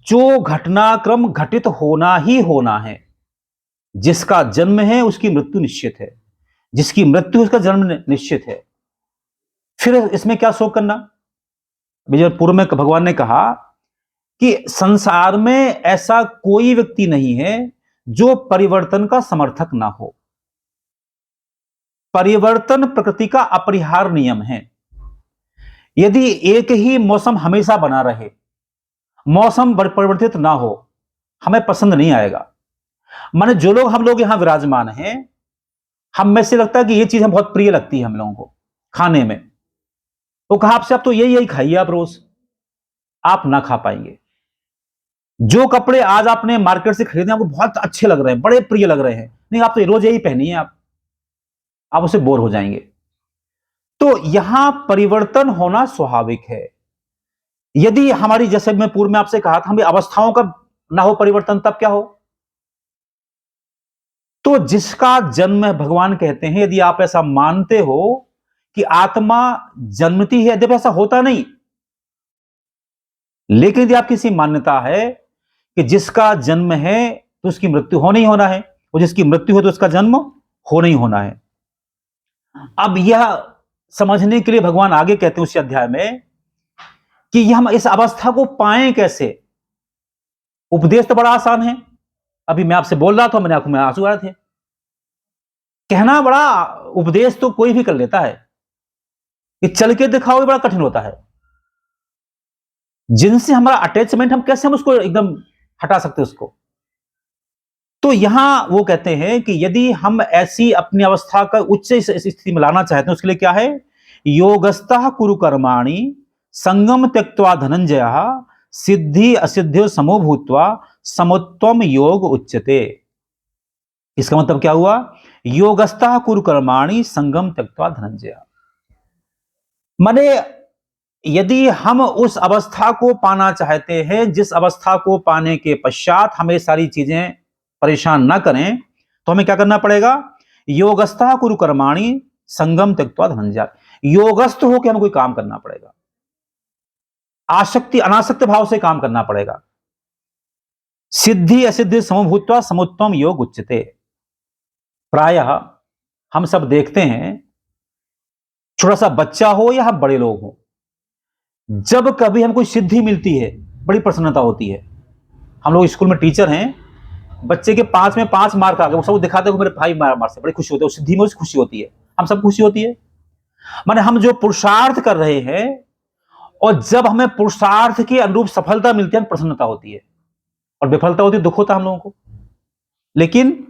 जो घटनाक्रम घटित होना ही होना है, जिसका जन्म है उसकी मृत्यु निश्चित है, जिसकी मृत्यु उसका जन्म निश्चित है, फिर इसमें क्या शोक करना। पूर्व में भगवान ने कहा कि संसार में ऐसा कोई व्यक्ति नहीं है जो परिवर्तन का समर्थक ना हो। परिवर्तन प्रकृति का अपरिहार्य नियम है। यदि एक ही मौसम हमेशा बना रहे, मौसम परिवर्तित ना हो, हमें पसंद नहीं आएगा। माने जो लोग हम लोग यहां विराजमान हैं, हम में से लगता है कि ये चीज हम बहुत प्रिय लगती है हम लोगों को खाने में, तो कहा आपसे आप तो यही खाइए आप रोज, आप ना खा पाएंगे। जो कपड़े आज आपने मार्केट से खरीदे आपको बहुत अच्छे लग रहे हैं, बड़े प्रिय लग रहे हैं, नहीं आप तो रोज यही पहनिए, आप उससे बोर हो जाएंगे। तो यहां परिवर्तन होना स्वाभाविक है। यदि हमारी, जैसे मैं पूर्व में आपसे कहा था, हमें अवस्थाओं का ना हो परिवर्तन, तब क्या हो? तो जिसका जन्म है, भगवान कहते हैं यदि आप ऐसा मानते हो कि आत्मा जन्मती है, जब ऐसा होता नहीं, लेकिन यदि आपकी ऐसी मान्यता है कि जिसका जन्म है तो उसकी मृत्यु होना ही होना है, और जिसकी मृत्यु हो तो उसका जन्म होना ही होना है। अब यह समझने के लिए भगवान आगे कहते हैं उसी अध्याय में कि यह हम इस अवस्था को पाएं कैसे। उपदेश तो बड़ा आसान है, अभी मैं आपसे बोल रहा था, मेरे आंखों में आंसू आ रहे थे। कहना बड़ा, उपदेश तो कोई भी कर लेता है, ये चल के दिखाओ ये बड़ा कठिन होता है। जिनसे हमारा अटैचमेंट, हम कैसे हम उसको एकदम हटा सकते उसको। तो यहां वो कहते हैं कि यदि हम ऐसी अपनी अवस्था का उच्च स्थिति में लाना चाहते हैं, उसके लिए क्या है? योगस्थः कुरु कर्माणि संगम त्यक्त्वा धनंजय सिद्धि असिद्ध्यो समो भूत्वा समत्वम योग उच्यते। इसका मतलब क्या हुआ? योगस्थः कुरु कर्माणि संगम त्यक्त्वा धनंजय, माने यदि हम उस अवस्था को पाना चाहते हैं जिस अवस्था को पाने के पश्चात हमें सारी चीजें परेशान ना करें, तो हमें क्या करना पड़ेगा? योगस्थः कुरु कर्माणि संगम त्यक्त्वा धनंजय। योगस्थ होकर हमें कोई काम करना पड़ेगा, आसक्ति अनासक्त भाव से काम करना पड़ेगा। सिद्धि असिद्धि समभूत्वा समुत्तम योग उच्यते। प्रायः हम सब देखते हैं, छोटा सा बच्चा हो या हम बड़े लोग हो, जब कभी हमको सिद्धि मिलती है बड़ी प्रसन्नता होती है। हम लोग स्कूल में टीचर हैं, बच्चे के 5 में 5 मार्क आ गए, वो सब दिखाते हैं मेरे भाई मार्क से, बड़ी खुशी होती है, सिद्धि में खुशी होती है, हम सब खुशी होती है। माने हम जो पुरुषार्थ कर रहे हैं और जब हमें पुरुषार्थ के अनुरूप सफलता मिलती है, प्रसन्नता होती है, और विफलता होती है, दुख होता है हम लोगों को। लेकिन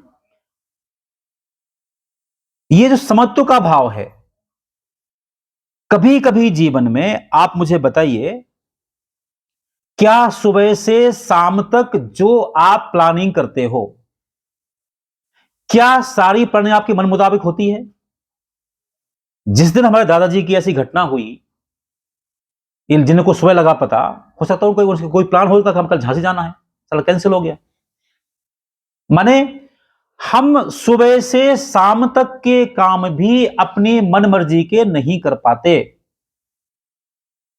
ये जो समत्व का भाव है, कभी कभी जीवन में आप मुझे बताइए, क्या सुबह से शाम तक जो आप प्लानिंग करते हो, क्या सारी प्लानिंग आपके मन मुताबिक होती है? जिस दिन हमारे दादाजी की ऐसी घटना हुई, इन जिनको सुबह लगा पता, हो सकता है कोई प्लान होगा कि हम कल झांसी जाना है, चलो कैंसिल हो गया। माने हम सुबह से शाम तक के काम भी अपनी मन मर्जी के नहीं कर पाते,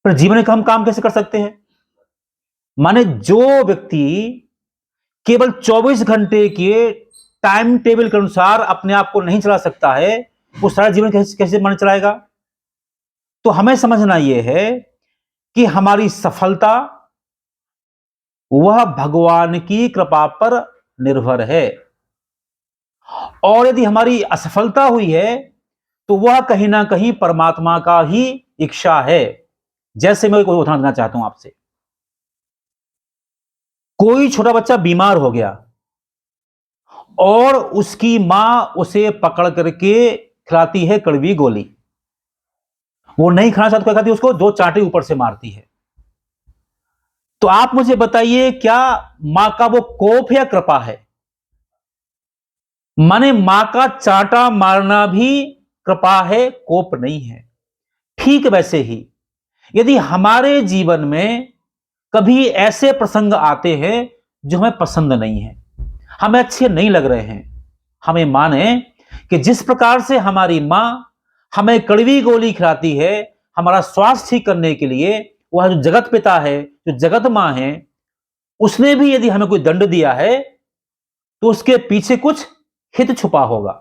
पर जीवन में हम काम कैसे कर सकते हैं? माने जो व्यक्ति केवल 24 घंटे के टाइम टेबल के अनुसार अपने आप को नहीं चला सकता है, वो सारा जीवन कैसे मन चलाएगा? तो हमें समझना यह है कि हमारी सफलता वह भगवान की कृपा पर निर्भर है, और यदि हमारी असफलता हुई है तो वह कहीं ना कहीं परमात्मा का ही इच्छा है। जैसे मैं कोई उदाहरण देना चाहता हूं आपसे, कोई छोटा बच्चा बीमार हो गया और उसकी मां उसे पकड़ करके खिलाती है कड़वी गोली, वो नहीं खाना चाहता, क्या करती है? उसको 2 चांटे ऊपर से मारती है। तो आप मुझे बताइए, क्या मां का वो कोप या कृपा है? माने मां का चांटा मारना भी कृपा है, कोप नहीं है। ठीक वैसे ही यदि हमारे जीवन में कभी ऐसे प्रसंग आते हैं जो हमें पसंद नहीं है, हमें अच्छे नहीं लग रहे हैं, हमें माने कि जिस प्रकार से हमारी मां हमें कड़वी गोली खिलाती है हमारा स्वास्थ्य ठीक करने के लिए, वह जो जगत पिता है, जो जगत मां है, उसने भी यदि हमें कोई दंड दिया है तो उसके पीछे कुछ हित छुपा होगा।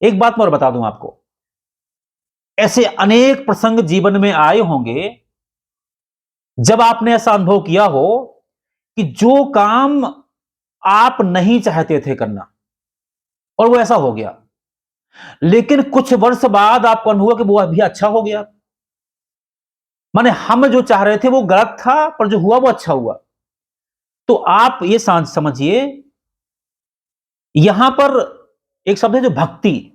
एक बात मैं और बता दूं आपको, ऐसे अनेक प्रसंग जीवन में आए होंगे जब आपने ऐसा अनुभव किया हो कि जो काम आप नहीं चाहते थे करना और वो ऐसा हो गया, लेकिन कुछ वर्ष बाद आपको अनुभव हुआ कि वो अभी अच्छा हो गया। माने हम जो चाह रहे थे वो गलत था, पर जो हुआ वो अच्छा हुआ। तो आप ये समझिए, यहां पर एक शब्द है जो भक्ति,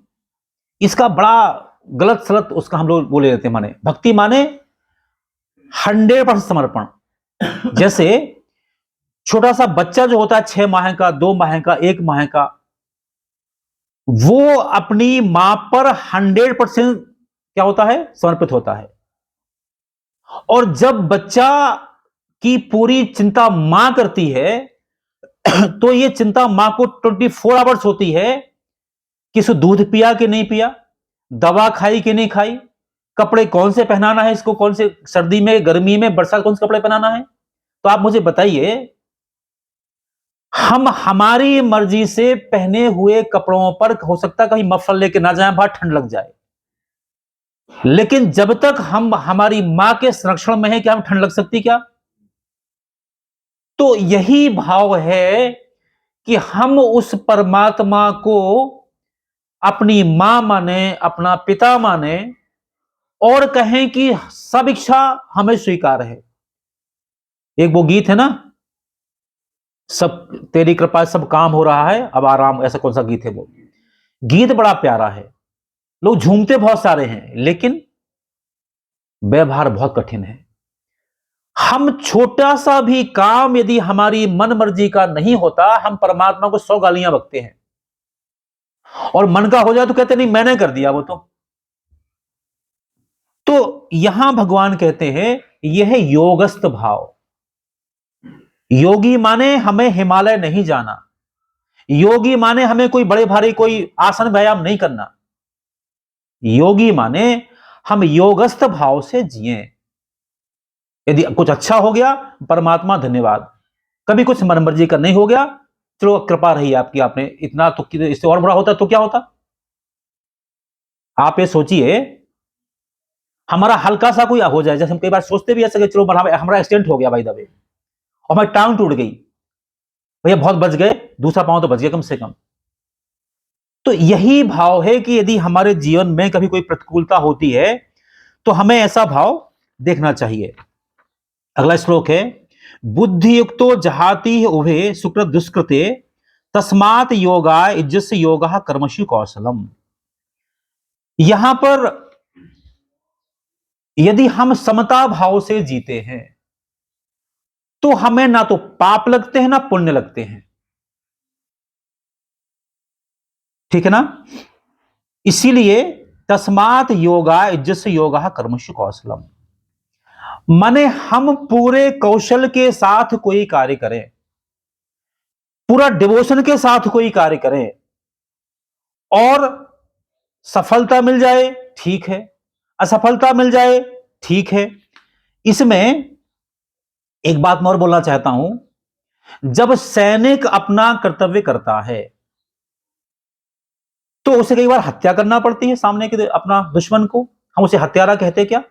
इसका बड़ा गलत सलत उसका हम लोग बोले रहते हैं। माने भक्ति माने 100% समर्पण। जैसे छोटा सा बच्चा जो होता है, 6 माह का, 2 माह का, 1 माह का, वो अपनी मां पर 100% क्या होता है? समर्पित होता है। और जब बच्चा की पूरी चिंता मां करती है तो ये चिंता मां को 24 आवर्स होती है कि इसको दूध पिया कि नहीं पिया, दवा खाई कि नहीं खाई, कपड़े कौन से पहनाना है इसको, कौन से सर्दी में, गर्मी में, बरसात कौन से कपड़े पहनाना है। तो आप मुझे बताइए, हम हमारी मर्जी से पहने हुए कपड़ों पर हो सकता है कहीं मफलर लेके ना जाएं, बाहर ठंड लग जाए, लेकिन जब तक हम हमारी मां के संरक्षण में है, क्या हम ठंड लग सकती क्या? तो यही भाव है कि हम उस परमात्मा को अपनी मां माने, अपना पिता माने, और कहें कि सब इच्छा हमें स्वीकार है। एक वो गीत है ना, सब तेरी कृपा से सब काम हो रहा है, अब आराम, ऐसा कौन सा गीत है? वो गीत बड़ा प्यारा है, लोग झूमते बहुत सारे हैं, लेकिन व्यवहार बहुत कठिन है। हम छोटा सा भी काम यदि हमारी मन मर्जी का नहीं होता, हम परमात्मा को 100 गालियां बकते हैं, और मन का हो जाए तो कहते नहीं मैंने कर दिया वो तो यहां भगवान कहते हैं यह है योगस्थ भाव। योगी माने हमें हिमालय नहीं जाना, योगी माने हमें कोई बड़े भारी कोई आसन व्यायाम नहीं करना, योगी माने हम योगस्थ भाव से जिए। यदि कुछ अच्छा हो गया, परमात्मा धन्यवाद, कभी कुछ मन मर्जी का नहीं हो गया, चलो कृपा रही आपकी, आपने इतना, तो इससे और बड़ा होता तो क्या होता? आप ये सोचिए, हमारा हल्का सा कोई हो जाए, जैसे हम कई बार सोचते भी ऐसे कि चलो हमारा एक्सीडेंट हो गया भाई दबे, और हमारी टांग टूट गई, भैया बहुत बच गए, दूसरा पांव तो बच गया कम से कम। तो यही भाव है कि यदि हमारे जीवन में कभी कोई प्रतिकूलता होती है, तो हमें ऐसा भाव देखना चाहिए। अगला श्लोक है, बुद्धि युक्तो जहाति उभे सुकृत दुष्कृते तस्मात योगा इज्जस्य योगा कर्मशु कौशलम। यहां पर यदि हम समता भाव से जीते हैं, तो हमें ना तो पाप लगते हैं ना पुण्य लगते हैं, ठीक है ना? इसीलिए तस्मात योगा इज्जस्य योगा कर्मशु कौशलम, माने हम पूरे कौशल के साथ कोई कार्य करें, पूरा डिवोशन के साथ कोई कार्य करें, और सफलता मिल जाए ठीक है, असफलता मिल जाए ठीक है। इसमें एक बात मैं और बोलना चाहता हूं, जब सैनिक अपना कर्तव्य करता है, तो उसे कई बार हत्या करना पड़ती है सामने के अपना दुश्मन को, हम उसे हत्यारा कहते क्या?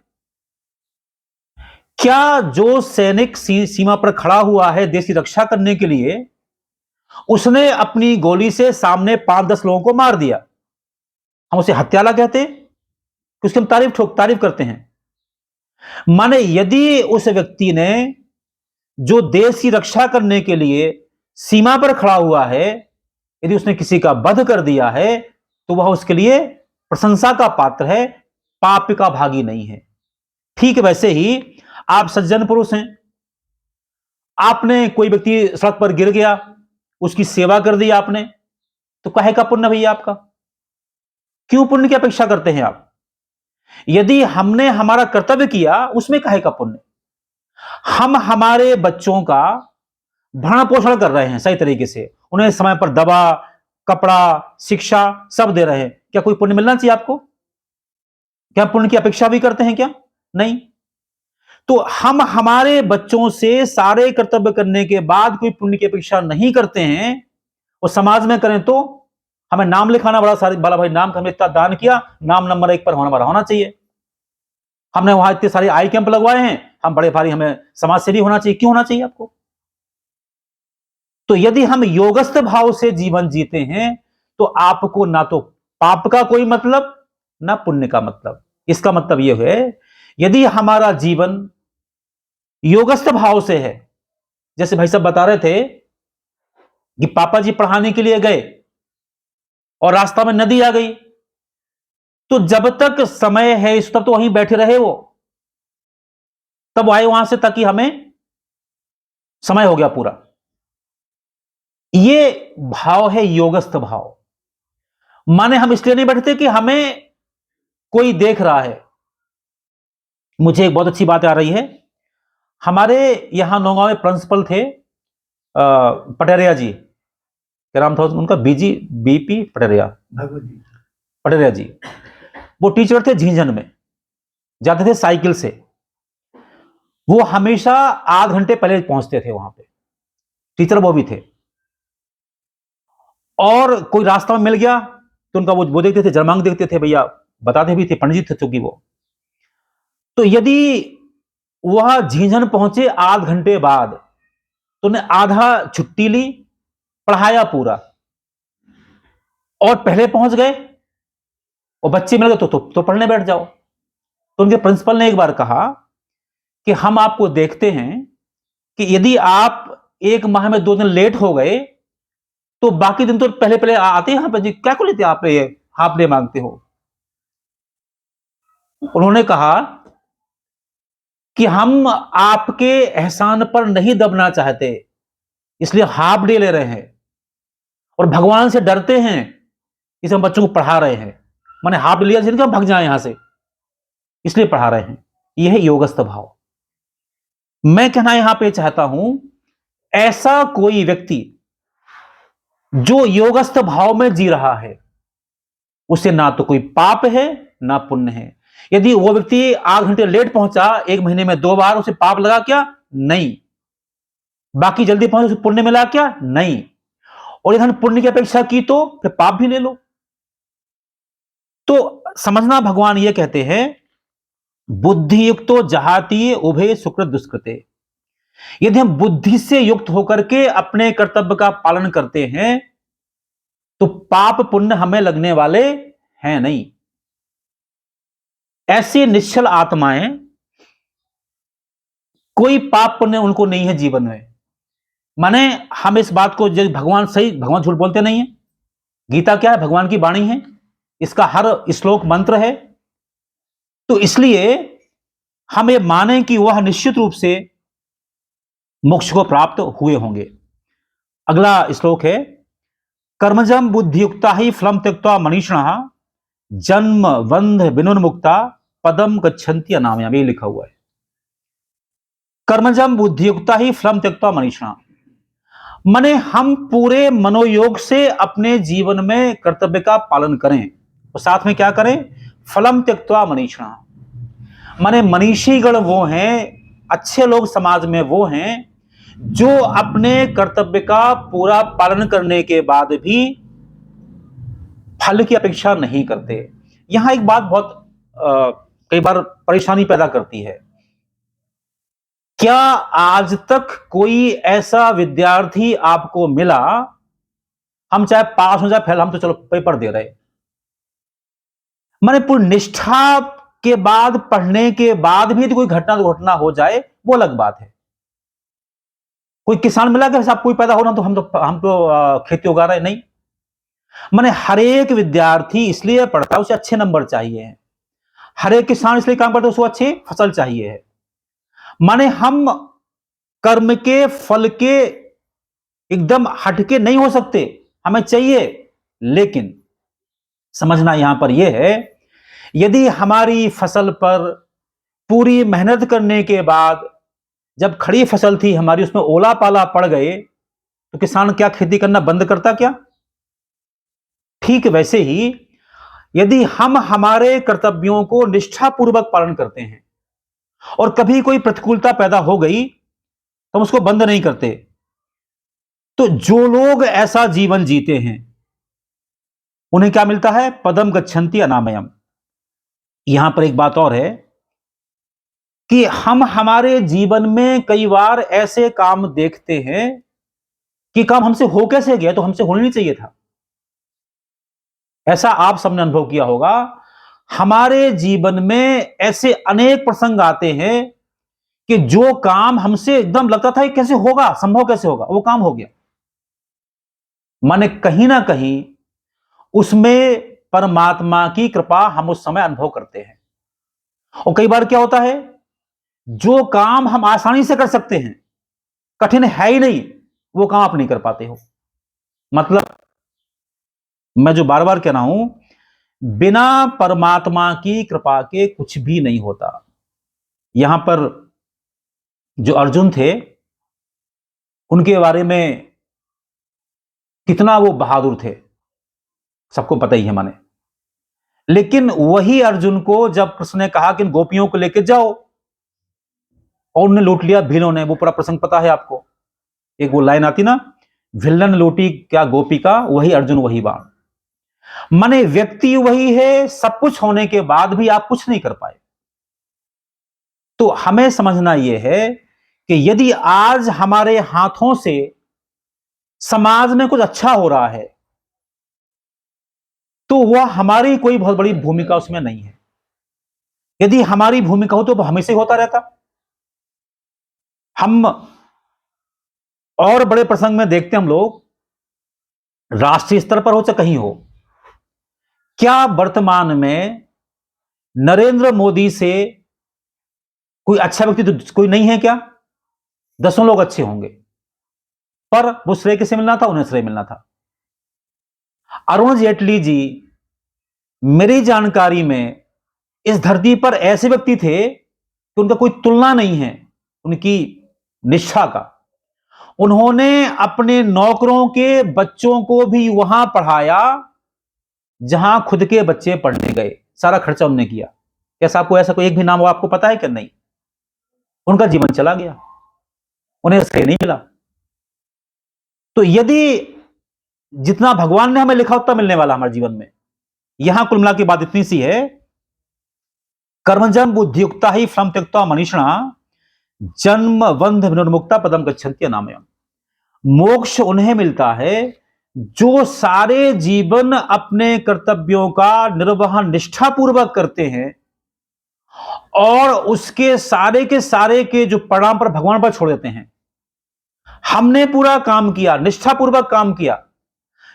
क्या जो सैनिक सीमा पर खड़ा हुआ है देश की रक्षा करने के लिए, उसने अपनी गोली से सामने 5-10 लोगों को मार दिया, हम उसे हत्यारा कहते कि उसकी हम तारीफ करते हैं? माने यदि उस व्यक्ति ने जो देश की रक्षा करने के लिए सीमा पर खड़ा हुआ है, यदि उसने किसी का वध कर दिया है, तो वह उसके लिए प्रशंसा का पात्र है, पाप का भागी नहीं है। ठीक वैसे ही आप सज्जन पुरुष हैं, आपने कोई व्यक्ति सड़क पर गिर गया, उसकी सेवा कर दी आपने, तो काहे का पुण्य भैया आपका? क्यों पुण्य की अपेक्षा करते हैं आप? यदि हमने हमारा कर्तव्य किया, उसमें काहे का पुण्य? हम हमारे बच्चों का भरण पोषण कर रहे हैं सही तरीके से, उन्हें समय पर दवा, कपड़ा, शिक्षा सब दे रहे हैं, क्या कोई पुण्य मिलना चाहिए आपको? क्या पुण्य की अपेक्षा भी करते हैं क्या? नहीं। तो हम हमारे बच्चों से सारे कर्तव्य करने के बाद कोई पुण्य की अपेक्षा नहीं करते हैं, और समाज में करें तो हमें नाम लिखाना बड़ा सारी बाला भाई, नाम हमने इतना दान किया, नाम नंबर 1 पर होना चाहिए, हमने वहां इतने सारे आई कैंप लगवाए हैं, हम बड़े भारी, हमें समाज सेवी होना चाहिए। क्यों होना चाहिए आपको? तो यदि हम योगस्थ भाव से जीवन जीते हैं, तो आपको ना तो पाप का कोई मतलब, ना पुण्य का मतलब। इसका मतलब यह है, यदि हमारा जीवन योगस्थ भाव से है, जैसे भाई साहब बता रहे थे कि पापा जी पढ़ाने के लिए गए और रास्ता में नदी आ गई, तो जब तक समय है इस तब तो वहीं बैठे रहे वो, तब आए वहां से, ताकि हमें समय हो गया पूरा। ये भाव है योगस्थ भाव। माने हम इसलिए नहीं बैठते कि हमें कोई देख रहा है। मुझे एक बहुत अच्छी बात आ रही है, हमारे यहां नौगांव में प्रिंसिपल थे, पटेरिया जी, क्या नाम था उनका, बीपी पटेरिया, पटेरिया जी। वो टीचर थे झींझन में, जाते थे साइकिल से। वो हमेशा आध घंटे पहले पहुंचते थे वहां पे, टीचर वो भी थे। और कोई रास्ता में मिल गया तो उनका वो देखते थे, जरमांग देखते थे, भैया बताते भी थे, पंडित थे चूंकि वो। तो यदि वह झींझन पहुंचे आध घंटे बाद, तो उन्हें आधा छुट्टी ली, पढ़ाया पूरा, और पहले पहुंच गए और बच्चे मिल गए तो पढ़ने बैठ जाओ। तो उनके प्रिंसिपल ने एक बार कहा कि हम आपको देखते हैं कि यदि आप एक माह में 2 दिन लेट हो गए तो बाकी दिन तो पहले पहले आते हैं यहां पर, जी क्या को लेते आप ये हाफ डे मांगते हो। उन्होंने कहा कि हम आपके एहसान पर नहीं दबना चाहते, इसलिए हाफ डे ले रहे हैं, और भगवान से डरते हैं इसलिए हम बच्चों को पढ़ा रहे हैं। माने हाफ डे लिया जिनका भाग जाए यहां से, इसलिए पढ़ा रहे हैं। यह है योगस्थ भाव। मैं कहना यहां पे चाहता हूं, ऐसा कोई व्यक्ति जो योगस्थ भाव में जी रहा है, उसे ना तो कोई पाप है ना पुण्य है। यदि वो व्यक्ति आध घंटे लेट पहुंचा एक महीने में 2 बार, उसे पाप लगा क्या? नहीं। बाकी जल्दी पहुंचे उसे पुण्य मिला क्या? नहीं। और यदि पुण्य की अपेक्षा की तो फिर पाप भी ले लो। तो समझना, भगवान ये कहते हैं, बुद्धि युक्तो जहाती उभय सुकृत दुष्कृते। यदि हम बुद्धि से युक्त होकर के अपने कर्तव्य का पालन करते हैं तो पाप पुण्य हमें लगने वाले हैं नहीं। ऐसी निश्चल आत्माएं, कोई पाप पुण्य उनको नहीं है जीवन में। माने हम इस बात को, भगवान झूठ बोलते नहीं है। गीता क्या है? भगवान की वाणी है, इसका हर श्लोक मंत्र है। तो इसलिए हम ये माने कि वह निश्चित रूप से मोक्ष को प्राप्त हुए होंगे। अगला श्लोक है, कर्मजम बुद्धियुक्ता ही फलम त्यक्त्वा मनीषिणः जन्म बंध विनुर्मुक्ता पदम गच्छन्ति अनामयाम। ये लिखा हुआ है, कर्मजम बुद्धियुक्ता ही फलम त्यक्त्वा मनीषिणः। माने हम पूरे मनोयोग से अपने जीवन में कर्तव्य का पालन करें, और साथ में क्या करें? फलम त्यक्त्वा मनीषिणः। माने मनीषीगण वो हैं, अच्छे लोग समाज में वो हैं जो अपने कर्तव्य का पूरा पालन करने के बाद भी फल की अपेक्षा नहीं करते। यहां एक बात बहुत कई बार परेशानी पैदा करती है। क्या आज तक कोई ऐसा विद्यार्थी आपको मिला, हम चाहे पास हो जाए फेल, हम तो चलो पेपर दे रहे, माने पूरी निष्ठा के बाद, पढ़ने के बाद भी कोई घटना दुर्घटना हो जाए, वो अलग बात है। कोई किसान मिला कि साहब कोई पैदा हो रहा तो हम तो खेती उगा रहे, नहीं। माने हर एक विद्यार्थी इसलिए पढ़ता है, उसे अच्छे नंबर चाहिए। हर एक किसान इसलिए काम करता है, उसको अच्छी फसल चाहिए है। माने हम कर्म के फल के एकदम हटके नहीं हो सकते, हमें चाहिए। लेकिन समझना यहां पर यह है, यदि हमारी फसल पर पूरी मेहनत करने के बाद जब खड़ी फसल थी हमारी, उसमें ओला पाला पड़ गए, तो किसान क्या खेती करना बंद करता क्या? ठीक वैसे ही यदि हम हमारे कर्तव्यों को निष्ठापूर्वक पालन करते हैं और कभी कोई प्रतिकूलता पैदा हो गई तो हम उसको बंद नहीं करते, तो जो लोग ऐसा जीवन जीते हैं उन्हें क्या मिलता है? पदम गच्छन्ति अनामयम। यहां पर एक बात और है कि हम हमारे जीवन में कई बार ऐसे काम देखते हैं कि काम हमसे हो कैसे गया, तो हमसे होना नहीं चाहिए था। ऐसा आप सबने अनुभव किया होगा। हमारे जीवन में ऐसे अनेक प्रसंग आते हैं कि जो काम हमसे एकदम लगता था कैसे होगा, संभव कैसे होगा, वो काम हो गया। माने कहीं ना कहीं उसमें परमात्मा की कृपा हम उस समय अनुभव करते हैं। और कई बार क्या होता है, जो काम हम आसानी से कर सकते हैं, कठिन है ही नहीं, वो काम आप नहीं कर पाते हो। मतलब मैं जो बार बार कह रहा हूं, बिना परमात्मा की कृपा के कुछ भी नहीं होता। यहां पर जो अर्जुन थे उनके बारे में कितना वो बहादुर थे, सबको पता ही है माने। लेकिन वही अर्जुन को जब कृष्ण ने कहा कि इन गोपियों को लेके जाओ, और उन्हें लूट लिया भीलों ने, वो पूरा प्रसंग पता है आपको। एक वो लाइन आती ना, विलन लूटी क्या गोपिका, वही अर्जुन वही बाण। माने व्यक्ति वही है, सब कुछ होने के बाद भी आप कुछ नहीं कर पाए। तो हमें समझना यह है कि यदि आज हमारे हाथों से समाज में कुछ अच्छा हो रहा है, तो वह हमारी कोई बहुत बड़ी भूमिका उसमें नहीं है। यदि हमारी भूमिका हो तो वह हमें से होता रहता। हम और बड़े प्रसंग में देखते हम लोग, राष्ट्रीय स्तर पर हो चाहे कहीं हो, क्या वर्तमान में नरेंद्र मोदी से कोई अच्छा व्यक्ति तो कोई नहीं है क्या? दसों लोग अच्छे होंगे, पर वो श्रेय किसे मिलना था? उन्हें श्रेय मिलना था। अरुण जेटली जी मेरी जानकारी में इस धरती पर ऐसे व्यक्ति थे कि उनका कोई तुलना नहीं है उनकी निष्ठा का। उन्होंने अपने नौकरों के बच्चों को भी वहां पढ़ाया जहां खुद के बच्चे पढ़ने गए, सारा खर्चा उन्होंने किया। कैसा आपको ऐसा कोई एक भी नाम आपको पता है क्या? नहीं। उनका जीवन चला गया, उन्हें श्रेय नहीं मिला। तो यदि जितना भगवान ने हमें लिखा उतना मिलने वाला हमारे जीवन में। यहां कुल मिला की बात इतनी सी है, कर्मजम बुद्धियुक्ता ही फलम त्यक्त्वा मनीषिणा जन्म बंध विनिर्मुक्ता पदम गच्छन्ति अनामयम्। मोक्ष उन्हें मिलता है जो सारे जीवन अपने कर्तव्यों का निर्वहन निष्ठापूर्वक करते हैं और उसके सारे के जो परिणाम पर भगवान पर छोड़ देते हैं। हमने पूरा काम किया, निष्ठापूर्वक काम किया,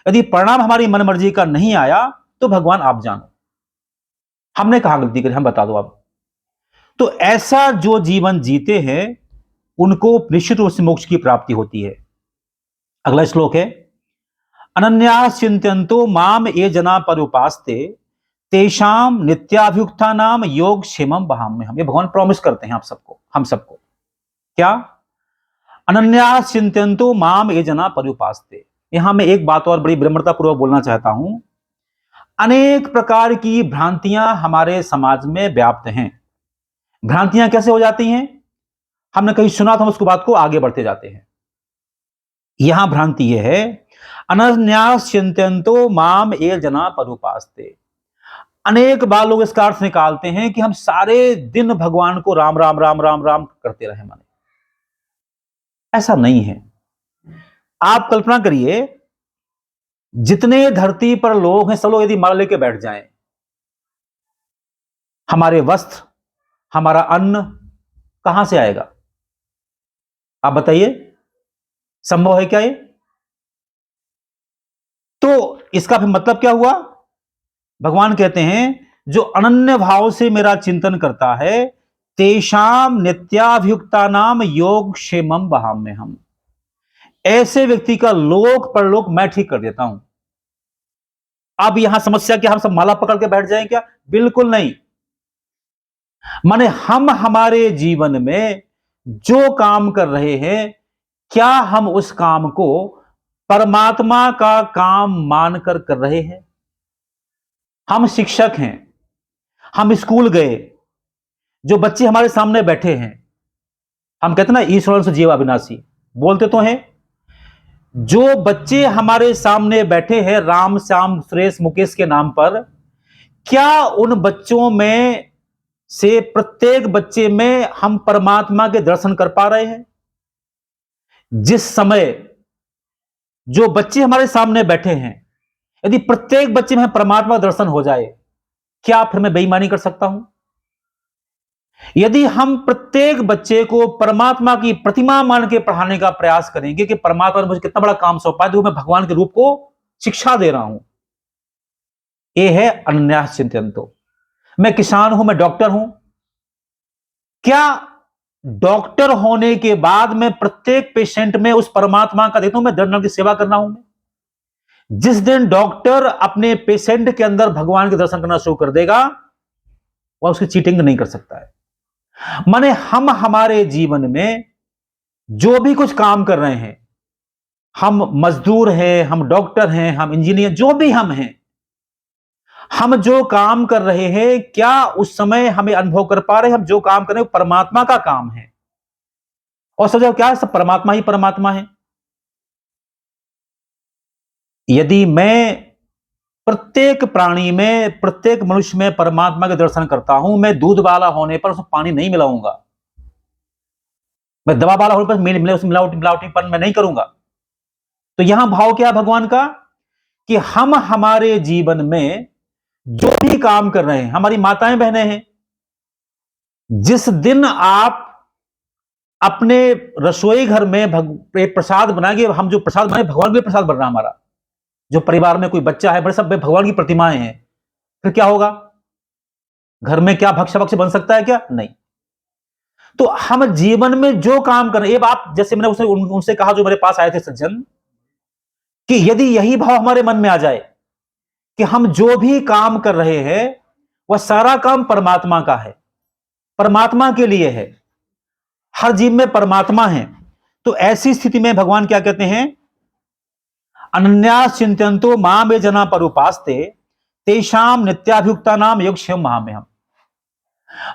यदि परिणाम हमारी मनमर्जी का नहीं आया तो भगवान आप जानो, हमने कहां गलती करी, हम बता दो आप। तो ऐसा जो जीवन जीते हैं उनको निश्चित रूप से मोक्ष की प्राप्ति होती है। अगला श्लोक है, अनन्यास चिंत्यन्तो माम ये जना पर्युपास्ते तेषाम नित्याभियुक्ता नाम योग क्षेमम वहाम्यहम्। ये भगवान प्रॉमिस करते हैं आप सबको, हम सबको। क्या? अनन्यास चिंत्यन्तो माम ये जना पर्युपास्ते। यहां मैं एक बात और बड़ी विनम्रता पूर्वक बोलना चाहता हूं। अनेक प्रकार की भ्रांतियां हमारे समाज में व्याप्त हैं। भ्रांतियां कैसे हो जाती हैं? हमने कहीं सुना था, हम उसको बात को आगे बढ़ते जाते हैं। यहां भ्रांति यह है, अनन्यास चिंत्यन्तो माम ये जना पर्युपास्ते। अनेक बार लोग इसका अर्थ निकालते हैं कि हम सारे दिन भगवान को राम राम राम राम राम करते रहे। माने ऐसा नहीं है। आप कल्पना करिए, जितने धरती पर लोग हैं सब लोग यदि माला लेके बैठ जाएं, हमारे वस्त्र, हमारा अन्न कहां से आएगा? आप बताइए, संभव है क्या ये? तो इसका फिर मतलब क्या हुआ? भगवान कहते हैं जो अनन्य भाव से मेरा चिंतन करता है तेषाम नित्याभियुक्ता नाम योग क्षेमम वहाम्यहम्। ऐसे व्यक्ति का लोक परलोक मैं ठीक कर देता हूं। अब यहां समस्या क्या, हम सब माला पकड़ के बैठ जाएं क्या? बिल्कुल नहीं। माने हम हमारे जीवन में जो काम कर रहे हैं, क्या हम उस काम को परमात्मा का काम मानकर कर रहे हैं? हम शिक्षक हैं, हम स्कूल गए, जो बच्चे हमारे सामने बैठे हैं, हम कहते ना ईश्वर से जीव अविनाशी, बोलते तो हैं। जो बच्चे हमारे सामने बैठे हैं राम श्याम सुरेश मुकेश के नाम पर, क्या उन बच्चों में से प्रत्येक बच्चे में हम परमात्मा के दर्शन कर पा रहे हैं? जिस समय जो बच्चे हमारे सामने बैठे हैं, यदि प्रत्येक बच्चे में परमात्मा दर्शन हो जाए, क्या फिर मैं बेईमानी कर सकता हूं? यदि हम प्रत्येक बच्चे को परमात्मा की प्रतिमा मान के पढ़ाने का प्रयास करेंगे कि परमात्मा ने मुझे कितना बड़ा काम सौंपा है, तो मैं भगवान के रूप को शिक्षा दे रहा हूं। यह है अनन्यास चिंतयन्तो। मैं किसान हूं, मैं डॉक्टर हूं, क्या डॉक्टर होने के बाद मैं प्रत्येक पेशेंट में उस परमात्मा का देखता हूं, मैं दर्द की सेवा करना हूं? जिस दिन डॉक्टर अपने पेशेंट के अंदर भगवान के दर्शन करना शुरू कर देगा, वह उसकी चीटिंग नहीं कर सकता है। माने हम हमारे जीवन में जो भी कुछ काम कर रहे हैं, हम मजदूर हैं, हम डॉक्टर हैं, हम इंजीनियर, जो भी हम हैं, हम जो काम कर रहे हैं, क्या उस समय हमें अनुभव कर पा रहे हैं हम जो काम कर रहे हैं परमात्मा का काम है? और समझो क्या है, सब परमात्मा ही परमात्मा है। यदि मैं प्रत्येक प्राणी में, प्रत्येक मनुष्य में परमात्मा के दर्शन करता हूं, मैं दूध वाला होने पर उसमें पानी नहीं मिलाऊंगा, मैं दवा वाला होने पर मिलावटीपन मैं नहीं करूंगा। तो यहां भाव क्या है भगवान का, कि हम हमारे जीवन में जो भी काम कर रहे हैं, हमारी माताएं बहनें हैं, जिस दिन आप अपने रसोई घर में प्रसाद बनाएंगे, हम जो प्रसाद बनाए भगवान के लिए प्रसाद बन रहा है हमारा, जो परिवार में कोई बच्चा है, बड़े सब भगवान की प्रतिमाएं हैं, फिर क्या होगा? घर में क्या भक्ष्य भक्ष्य बन सकता है क्या? नहीं। तो हम जीवन में जो काम कर रहे हैं, आप जैसे मैंने उनसे कहा जो मेरे पास आए थे सज्जन, कि यदि यही भाव हमारे मन में आ जाए कि हम जो भी काम कर रहे हैं वह सारा काम परमात्मा का है, परमात्मा के लिए है, हर जीव में परमात्मा है, तो ऐसी स्थिति में भगवान क्या कहते हैं, अनन्यास चिंतयन्तो माम ये जना परुपास्ते तेषाम नित्याभियुक्ता नाम योगक्षेम महाम्यहम्।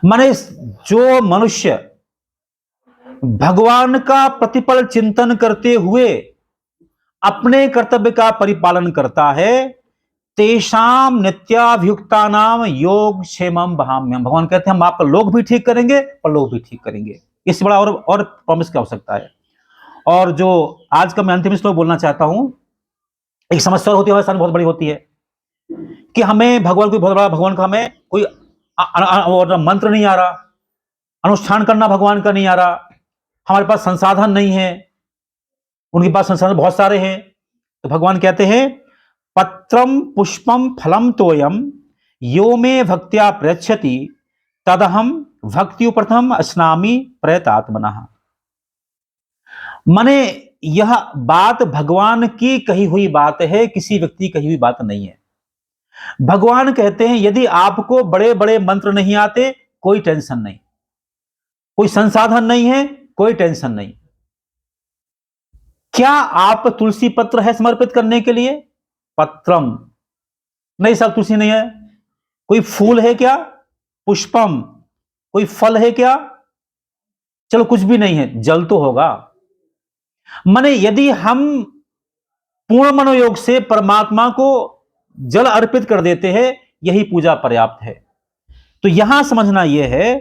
माने जो मनुष्य भगवान का प्रतिपल चिंतन करते हुए अपने कर्तव्य का परिपालन करता है, तेषाम नित्याभियुक्ता नाम योग क्षेमम बहाम्यम। भगवान कहते हैं हम आपका लोग भी ठीक करेंगे और लोग भी ठीक करेंगे। इससे बड़ा और प्रॉमिस क्या हो सकता है? और जो आज का मैं अंतिम श्लोक बोलना चाहता हूं, एक समस्या होती है हमारे साथ, बहुत बड़ी होती है कि हमें भगवान, कोई बहुत बड़ा भगवान का हमें कोई मंत्र नहीं आ रहा, अनुष्ठान करना भगवान का नहीं आ रहा, हमारे पास संसाधन नहीं है, उनके पास संसाधन बहुत सारे हैं। तो भगवान कहते हैं पत्रम पुष्पम फलम तोयम यो मे भक्त्या प्रयच्छति तदहम भक्ति प्रथम अस्नामि प्रयतात्मनः। माने यह बात भगवान की कही हुई बात है, किसी व्यक्ति की कही हुई बात नहीं है। भगवान कहते हैं यदि आपको बड़े बड़े मंत्र नहीं आते, कोई टेंशन नहीं, कोई संसाधन नहीं है, कोई टेंशन नहीं। क्या आप तुलसी पत्र है समर्पित करने के लिए? पत्रम नहीं सर, तुलसी नहीं है। कोई फूल है क्या? पुष्पम। कोई फल है क्या? चलो कुछ भी नहीं है, जल तो होगा। माने यदि हम पूर्ण मनोयोग से परमात्मा को जल अर्पित कर देते हैं, यही पूजा पर्याप्त है। तो यहां समझना यह है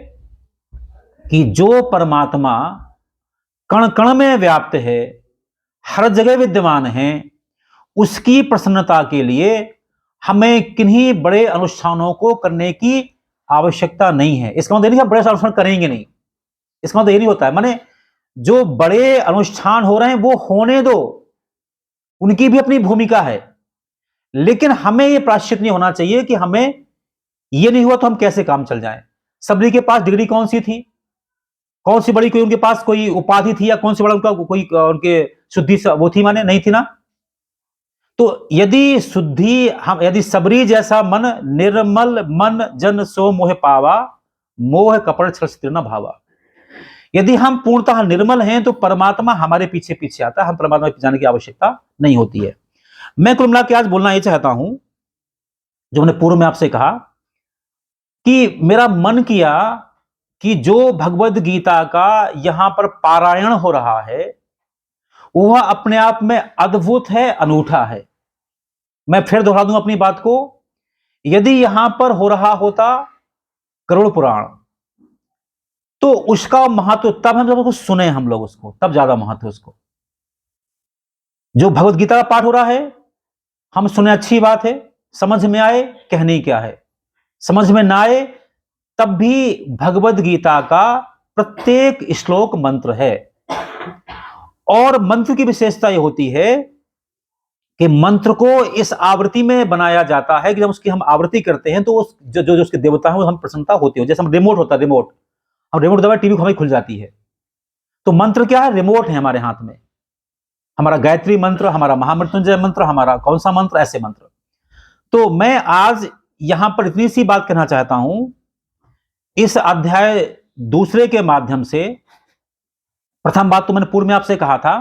कि जो परमात्मा कण कण में व्याप्त है, हर जगह विद्यमान है, उसकी प्रसन्नता के लिए हमें किन्हीं बड़े अनुष्ठानों को करने की आवश्यकता नहीं है। इसका मतलब नहीं कि बड़े अनुष्ठान करेंगे नहीं, इसका मतलब ये नहीं होता है। माने जो बड़े अनुष्ठान हो रहे हैं वो होने दो, उनकी भी अपनी भूमिका है, लेकिन हमें यह प्रायश्चित नहीं होना चाहिए कि हमें यह नहीं हुआ तो हम कैसे काम चल जाएं। सबरी के पास डिग्री कौन सी थी, कौन सी बड़ी, कोई उनके पास कोई उपाधि थी, या कौन सी बड़ा उनका कोई उनके शुद्धि वो थी, माने नहीं थी ना। तो यदि शुद्धि हम, यदि सबरी जैसा मन, निर्मल मन जन सो मोह पावा, मोह कपड़ छल न भावा। यदि हम पूर्णतः निर्मल हैं तो परमात्मा हमारे पीछे पीछे आता है, हम परमात्मा के जाने की आवश्यकता नहीं होती है। मैं कुल मिला के आज बोलना यह चाहता हूं, जो मैंने पूर्व में आपसे कहा कि मेरा मन किया कि जो भगवद गीता का यहां पर पारायण हो रहा है वह अपने आप में अद्भुत है, अनूठा है। मैं फिर दोहरा दूं अपनी बात को, यदि यहां पर हो रहा होता गरुड़ पुराण तो उसका महत्व तब हम जब उसको सुने, हम लोग उसको तब ज्यादा महत्व उसको। जो भगवद गीता का पाठ हो रहा है हम सुने, अच्छी बात है, समझ में आए, कहने क्या है, समझ में ना आए तब भी भगवद गीता का प्रत्येक श्लोक मंत्र है। और मंत्र की विशेषता यह होती है कि मंत्र को इस आवृत्ति में बनाया जाता है कि जब उसकी हम आवृत्ति करते हैं तो उस जो उसके देवता हैं वो हम प्रसन्नता होती है। जैसे हम रिमोट होता है, रिमोट, हम रिमोट दबाए टीवी हमें खुल जाती है। तो मंत्र क्या है? रिमोट है हमारे हाथ में। हमारा गायत्री मंत्र, हमारा महामृत्युंजय मंत्र, हमारा कौन सा मंत्र, ऐसे मंत्र। तो मैं आज यहां पर इतनी सी बात कहना चाहता हूं, इस अध्याय दूसरे के माध्यम से। प्रथम बात तो मैंने पूर्व में आपसे कहा था